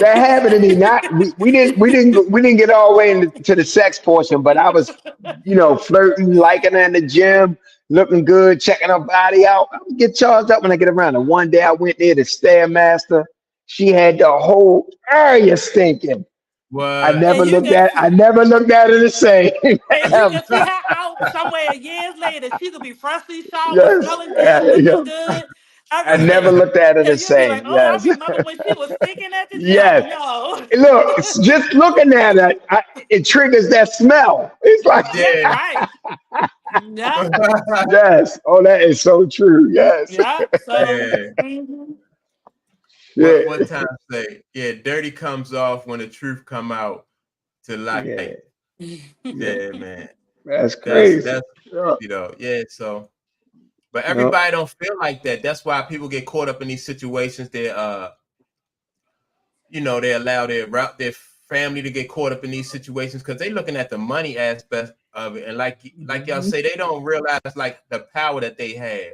A: That happened to me. Not we didn't get all the way into the sex portion, but I was, flirting, liking her in the gym. looking good, checking her body out. I would get charged up when I get around her. One day I went there to Stairmaster. She had the whole area stinking.
B: What?
A: I never looked at her the same.
C: And you can see her out somewhere years later. She could be freshly showered,
A: Yes.
C: smelling good, looking
A: Yeah.
C: good,
A: I never
C: everything.
A: looked at her the
C: And you'll be like,
A: same.
C: oh, I
A: Yes.
C: remember when she was stinking at the
A: Yes.
C: gym. No.
A: Look, it's just looking at her, it triggers that smell. It's like,
C: Yeah,
B: Yeah.
C: right. Yeah.
A: yes. Oh, that is so true. Yes.
C: Yeah. So
B: Yeah.
C: mhm.
B: What
A: Yeah.
B: time say? Yeah, dirty comes off when the truth come out to
A: Yeah.
B: light.
A: Yeah.
B: Yeah, man.
A: That's
B: That's
A: crazy.
B: that's
A: Yeah.
B: yeah. So, but
A: Yeah.
B: everybody don't feel like that. That's why people get caught up in these situations. They they allow their family to get caught up in these situations because they looking at the money aspect of it, and like y'all
A: Mhm.
B: say, they don't realize like the power that they have.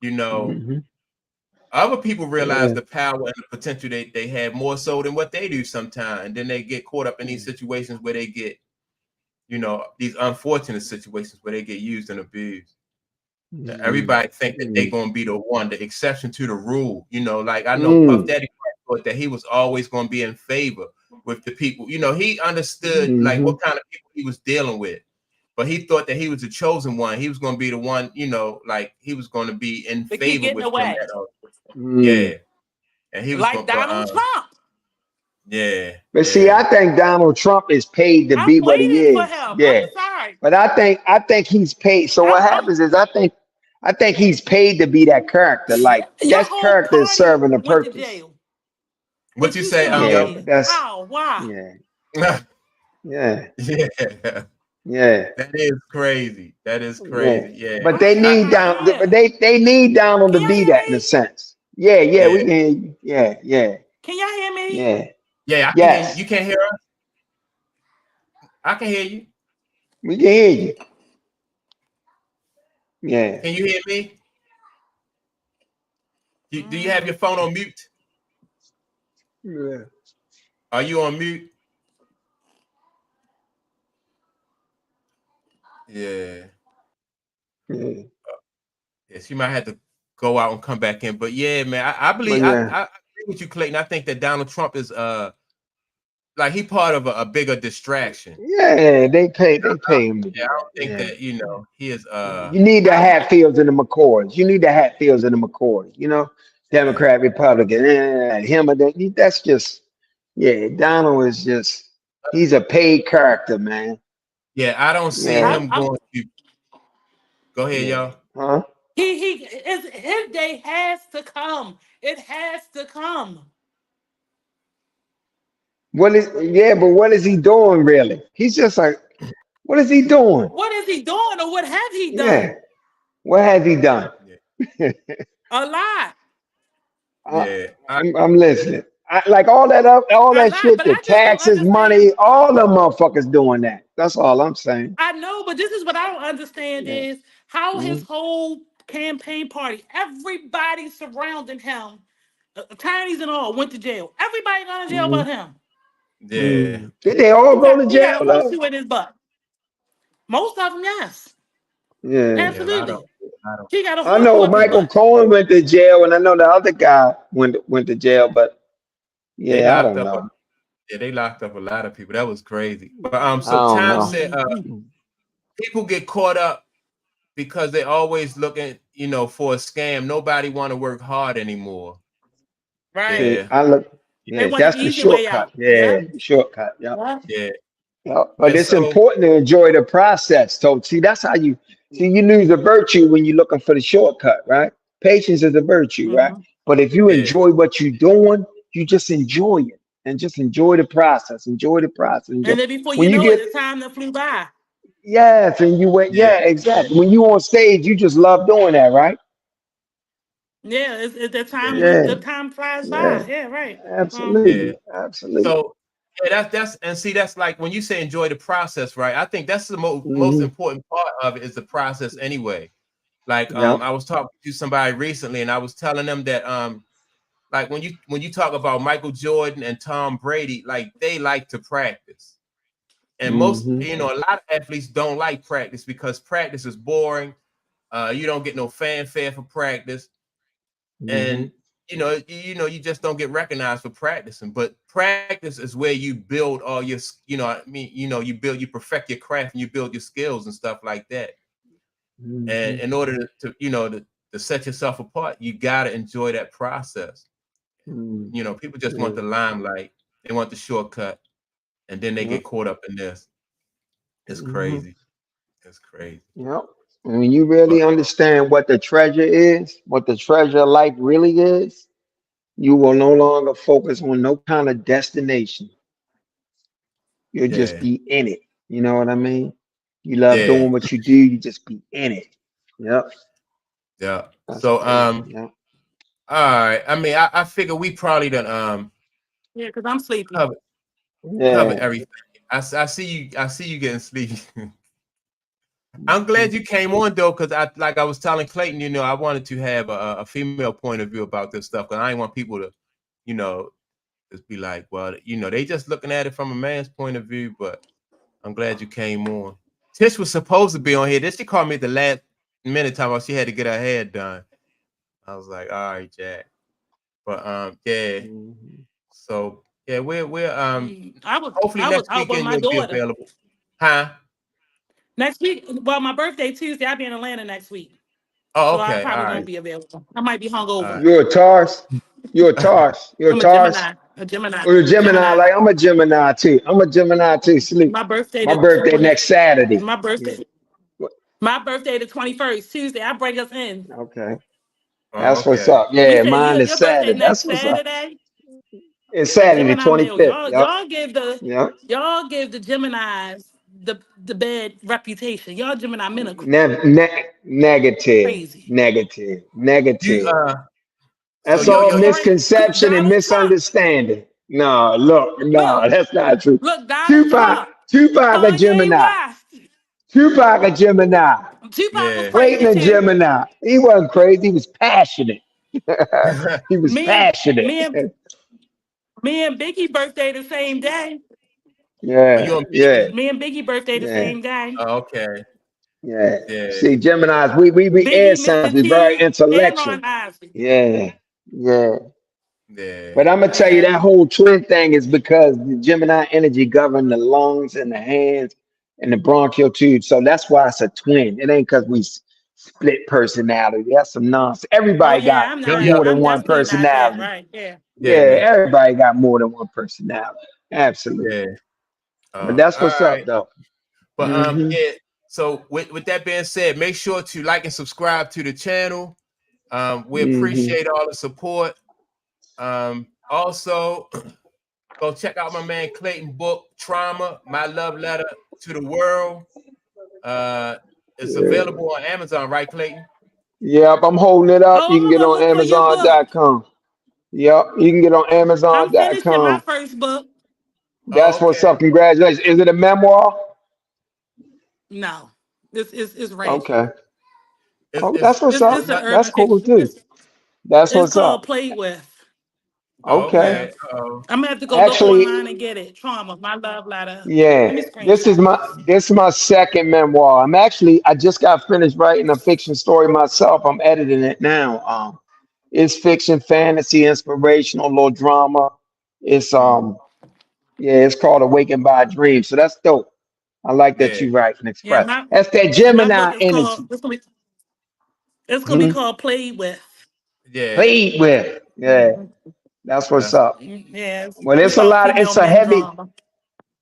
B: You know,
A: Mhm.
B: other people realize
A: Yeah.
B: the power and the potential they have more so than what they do sometimes, and then they get caught up in these situations where they get, these unfortunate situations where they get used and abused.
A: Mhm.
B: Everybody think that they're gonna be the one, the exception to the rule. Like I know Puff
A: Mm.
B: Daddy thought that he was always gonna be in favor with the people. He understood like
A: Mhm.
B: what kind of people he was dealing with, but he thought that he was the chosen one. He was gonna be the one, like he was gonna be in
C: they keep
B: favor
C: getting
B: with them
C: away.
B: at all.
A: Mm.
B: Yeah, and he was
C: Like
B: going, but
C: Donald Trump.
B: yeah,
A: But see,
B: yeah,
A: I think Donald Trump is paid to
C: I'm
A: be what he
C: waiting for
A: is.
C: him. I'm
A: Yeah.
C: sorry.
A: But I think he's paid. So what
C: I'm
A: happens is I think he's paid to be that character. Like
C: your
A: that
C: whole
A: character is
C: party
A: serving a
C: went to
A: purpose.
C: jail,
B: what
C: but
B: you
C: you
B: say,
C: still
A: Yeah,
B: yo?
A: but
C: here.
A: that's
C: How? Why?
A: yeah,
B: Yeah,
A: yeah,
B: that
A: yeah,
B: is crazy. That is
A: yeah.
B: crazy. Yeah,
A: But they
B: I,
A: need down but
C: Yeah.
A: they need Donald to
C: Can y'all
A: be
C: hear
A: that in a
C: me?
A: sense. Yeah, yeah, we
B: yeah,
A: can hear you. Yeah, yeah,
C: Can y'all hear me?
A: yeah.
B: yeah. I can hear you.
A: Yes,
B: You can't hear us? I can hear you.
A: we can hear you. Yeah.
B: Can you hear me? Do you have your
C: Mm.
B: phone on mute?
A: Yeah.
B: Are you on mute? Yeah.
A: Yeah.
B: Yes, you might have to go out and come back in. But yeah, man, I
A: But
B: believe
A: yeah.
B: I agree with you, Clayton. I think that Donald Trump is like he part of a bigger distraction.
A: Yeah, they pay him to
B: Yeah,
A: do
B: I
A: that.
B: don't think
A: Yeah.
B: that he is
A: Yeah. You need the Hatfields and the McCoys. You need the Hatfields and the McCoys.
B: yeah,
A: Democrat, Republican, him or that. That's just, yeah. Donald is just, he's a paid character, man.
B: yeah. I don't see
A: Yeah,
B: him
C: I'm
B: going to go ahead,
A: yeah.
B: y'all.
A: Huh?
C: his day has to come. It has to come.
A: But what is he doing really? He's just like, what is he doing?
C: What is he doing or what have he
A: Yeah.
C: done?
A: What has he done?
B: Yeah,
C: A lot.
A: Uh,
B: yeah,
A: I'm listening. Like all
C: A
A: that
C: lot.
A: shit,
C: But
A: the
C: I just don't
A: taxes,
C: understand.
A: money, all the motherfuckers doing that. That's all I'm saying.
C: I know, but this is what I don't understand
A: Yeah.
C: is how his
A: Mhm.
C: whole campaign party, everybody surrounding him, attorneys and all, went to jail. Everybody gone to jail but
A: Mhm.
C: him.
B: yeah,
A: Did they all go to
C: He got a
A: jail though?
C: horseshoe in his butt. Most of them, yes.
A: Yeah.
B: yeah. A lot of,
C: Absolutely.
B: a lot of,
C: He got a
A: I
C: horseshoe
A: know
C: up his
A: Michael
C: butt.
A: Cohen went to jail, and I know the other guy went to jail, but
B: they
A: yeah, I
B: locked
A: don't
B: up.
A: know.
B: They locked up a lot of people. That was crazy. But
A: I
B: so
A: don't
B: Tom
A: know.
B: said, people get caught up because they always looking, for a scam. Nobody want to work hard anymore.
C: Right.
A: See,
B: Yeah,
A: I look.
C: They
A: Yeah,
C: want the
A: that's the
C: easy way
A: shortcut.
C: out.
A: Yeah,
C: Yep.
A: the shortcut. Yeah.
C: Yep.
B: yeah.
A: Yeah, but
B: And
A: it's
B: so,
A: important to enjoy the process. So see, that's how you see you lose a virtue when you're looking for the shortcut, right? Patience is a virtue, right?
C: Mhm.
A: But if you
B: yeah,
A: enjoy what you're doing, you just enjoy it and just enjoy the process. Enjoy the process. Enjoy.
C: And then before
A: When
C: you
A: you
C: know it,
A: get
C: the time that flew by.
A: yes, and you went,
B: yeah,
A: yeah, exactly. When you on stage, you just love doing that, right?
C: Yeah, it's the time when
A: Yeah,
C: the time flies by.
A: yeah,
C: Yeah, right.
B: yeah.
A: absolutely, absolutely.
B: So, yeah, that's and see, that's like when you say enjoy the process, right? I think that's the most
A: Hmm.
B: important part of it is the process anyway. Like,
A: Yep.
B: I was talking to somebody recently, and I was telling them that, like when you talk about Michael Jordan and Tom Brady, like they like to practice. And most,
A: Hmm.
B: a lot of athletes don't like practice because practice is boring. You don't get no fanfare for practice, and you just don't get recognized for practicing. But practice is where you build all your, you perfect your craft and you build your skills and stuff like that. And in order to set yourself apart, you gotta enjoy that process. People just want the limelight, they want the shortcut, and then they get caught up in this. It's crazy. It's crazy.
A: Yep. And when you really understand what the treasure is, what the treasure of life really is, you will no longer focus on no kind of destination. You'll just
B: Yeah,
A: be in it. You know what I mean? You love
B: yeah,
A: doing what you do, you just be in it. Yep.
B: yeah.
A: That's
B: So
A: crazy. Yep.
B: all right. I mean, I figure we probably done
C: Yeah, because I'm sleepy.
B: covered
A: Yeah.
B: everything. I see you getting sleepy. I'm glad you came on though, because I was telling Clayton, I wanted to have a female point of view about this stuff, because I didn't want people to, you know, just be like, well, they just looking at it from a man's point of view. But I'm glad you came on. Tish was supposed to be on here. Then she called me at the last minute time while she had to get her hair done. I was like, all right, Jack. But yeah. So yeah, we're hopefully
C: I was
B: next
C: out with
B: weekend
C: my
B: you'll be
C: daughter.
B: available. Huh?
C: Next week, well, my birthday Tuesday, I'll be in Atlanta next week.
B: Oh,
C: So I
B: okay. All
C: probably
B: right.
C: won't be available. I might be
B: All
C: hungover.
B: right.
A: You're a Taurus. You're a Taurus. You're a
C: I'm a
A: Taurus.
C: Gemini. A Gemini.
A: Or a Gemini.
C: Gemini.
A: Like I'm a Gemini too. I'm a Gemini too. Sleep.
C: My birthday
A: My
C: the
A: birthday
C: 20,
A: next Saturday.
C: my
A: Yeah.
C: birthday. My birthday the 21st, Tuesday. I bring us in.
A: Okay.
B: Oh,
A: That's what's
B: okay.
A: up.
C: You
A: Yeah,
C: say
A: mine is
C: your birthday
A: Saturday. That's
C: next
A: what's up.
C: Saturday?
A: It's
C: A
A: Saturday,
C: Gemini male.
A: 25th.
C: Y'all,
A: Yep.
C: y'all give the
A: Yep.
C: y'all give the Geminis the bad reputation. Y'all Gemini men are
A: Negative.
C: crazy.
A: Negative.
B: You
A: Negative.
B: so
A: That's
C: Look,
A: all
C: Tory,
A: misconception and
C: Donald Trump.
A: misunderstanding. No, look, no,
C: Look,
A: that's not true.
C: look, Donald
A: Tupac,
C: Trump.
A: Tupac a
C: Kanye
A: Gemini.
C: West.
A: Tupac a Gemini.
C: Tupac was
B: yeah.
A: Clayton
C: crazy
A: a
C: too.
A: Gemini. He wasn't crazy. He was passionate. He was
C: Me and
A: passionate.
C: me and me and Biggie birthday the same day.
B: Are you
A: Yeah,
B: on
A: yeah,
B: Biggie?
C: Me and Biggie birthday the
A: yeah,
C: same day.
B: Oh, okay.
A: yeah.
B: Yeah.
A: See, Geminis, we air
C: Biggie,
A: signs.
C: Mr.
A: We very
C: T, and
A: intellectual.
C: Ron Isley.
A: Yeah, yeah.
B: Yeah.
A: But I'm gonna tell you
C: Yeah.
A: that whole twin thing is because the Gemini energy govern the lungs and the hands and the bronchial tube. So that's why it's a twin. It ain't because we split personality. That's some nonsense.
C: Oh
A: Everybody got
C: yeah, I'm
B: Yo,
C: not.
B: yo.
A: more than
C: I'm
A: one
C: definitely not that.
A: personality.
C: Right. Yeah.
B: Yeah,
A: Yeah,
B: me.
A: everybody got more than one personality. Absolutely.
B: Yeah.
A: But that's
B: All
A: what's up,
B: right.
A: though.
B: But
A: Hmm.
B: yeah. So with that being said, make sure to like and subscribe to the channel. We
A: Hmm.
B: appreciate all the support. Also, go check out my man Clayton book, Trauma, My Love Letter to the World. Uh, it's
A: Yeah.
B: available on Amazon, right, Clayton?
A: Yep, I'm holding it up.
C: Oh,
A: You
C: I'm
A: can
C: gonna
A: get
C: go
A: on
C: look for your book.
A: Amazon.com. Yep, you can get on
C: I'm finishing my
A: Amazon.com.
C: first book.
B: Oh,
A: That's what's
B: okay.
A: up. Congratulations. Is it a memoir?
C: No, it's ratchet.
A: Okay.
B: It's
A: Oh,
B: it's
A: that's what's
C: It's
A: up.
C: an
A: That's
C: urban
A: cool
C: fiction.
A: too. That's
C: It's
A: what's
C: called
A: up.
C: Played With.
A: Okay.
C: Yeah.
B: okay.
C: I'm gonna have to go look online
A: Actually,
C: and get it. Trauma, My Love Letter. Let
A: yeah.
C: me
A: This is
C: screenshot
A: my
C: this.
A: this is my second memoir. I just got finished writing a fiction story myself. I'm editing it now. It's fiction, fantasy, inspirational, little drama. It's
B: Mm,
A: yeah, it's called Awakened by a Dream. So that's dope. I like that
B: yeah,
A: you write and
C: Yeah,
A: express. That's that
C: my book
A: Gemini
C: is called.
A: energy.
C: It's gonna be
A: Hmm.
C: called Played With.
B: yeah.
A: Played with. Yeah,
C: Mhm.
A: that's what's
B: That's
A: up.
C: Yeah,
A: Well,
C: it's
A: it's a
C: all
A: lot.
C: female
A: It's a
C: men
A: heavy.
C: drama.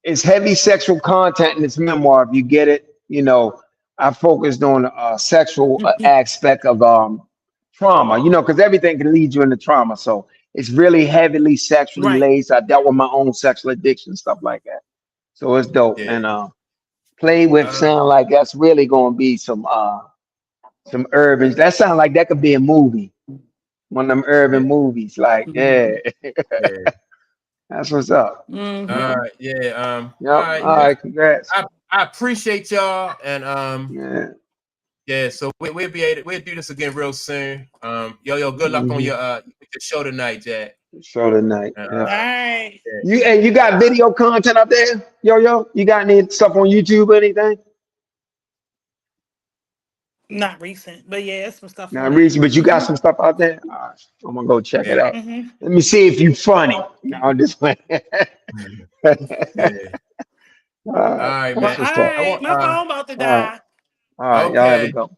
A: It's heavy sexual content in this memoir. If you get it, I focused on sexual aspect of trauma. Because everything can lead you into trauma. So it's really heavily sexually
C: Right.
A: laced. I dealt with my own sexual addiction, stuff like that. So it's dope.
B: yeah.
A: And play with
B: Uh,
A: sound like that's really gonna be some urban. That sound like that could be a movie, one of them
B: yeah,
A: urban movies. Like, yeah,
B: yeah.
A: that's what's up.
B: All
C: Mm-hmm.
B: right, yeah. All
A: Yep.
B: right,
A: All
B: yeah.
A: right. Congrats.
B: I appreciate y'all, and
A: Yeah.
B: yeah. So we'll do this again real soon. Yo, good luck on
A: Hmm.
B: your show tonight, Jack.
A: Show tonight.
B: And,
A: Yeah.
C: All right.
B: yeah.
A: You got video content up there, yo? You got any stuff on YouTube or anything?
C: Not recent, but yeah, it's some stuff
A: Now,
C: on there.
A: Reese, but you got some stuff out there. All right, I'm gonna go check it
B: Yeah.
A: out.
C: Mm-hmm.
A: Let me see if you funny. No, I'm just playing.
B: Yeah. All right,
C: Well,
A: That's
B: man.
C: all
A: what's up.
B: I
C: right,
B: want
C: my phone about to
A: All right,
C: die.
A: all right. Y'all have a
B: okay.
A: go.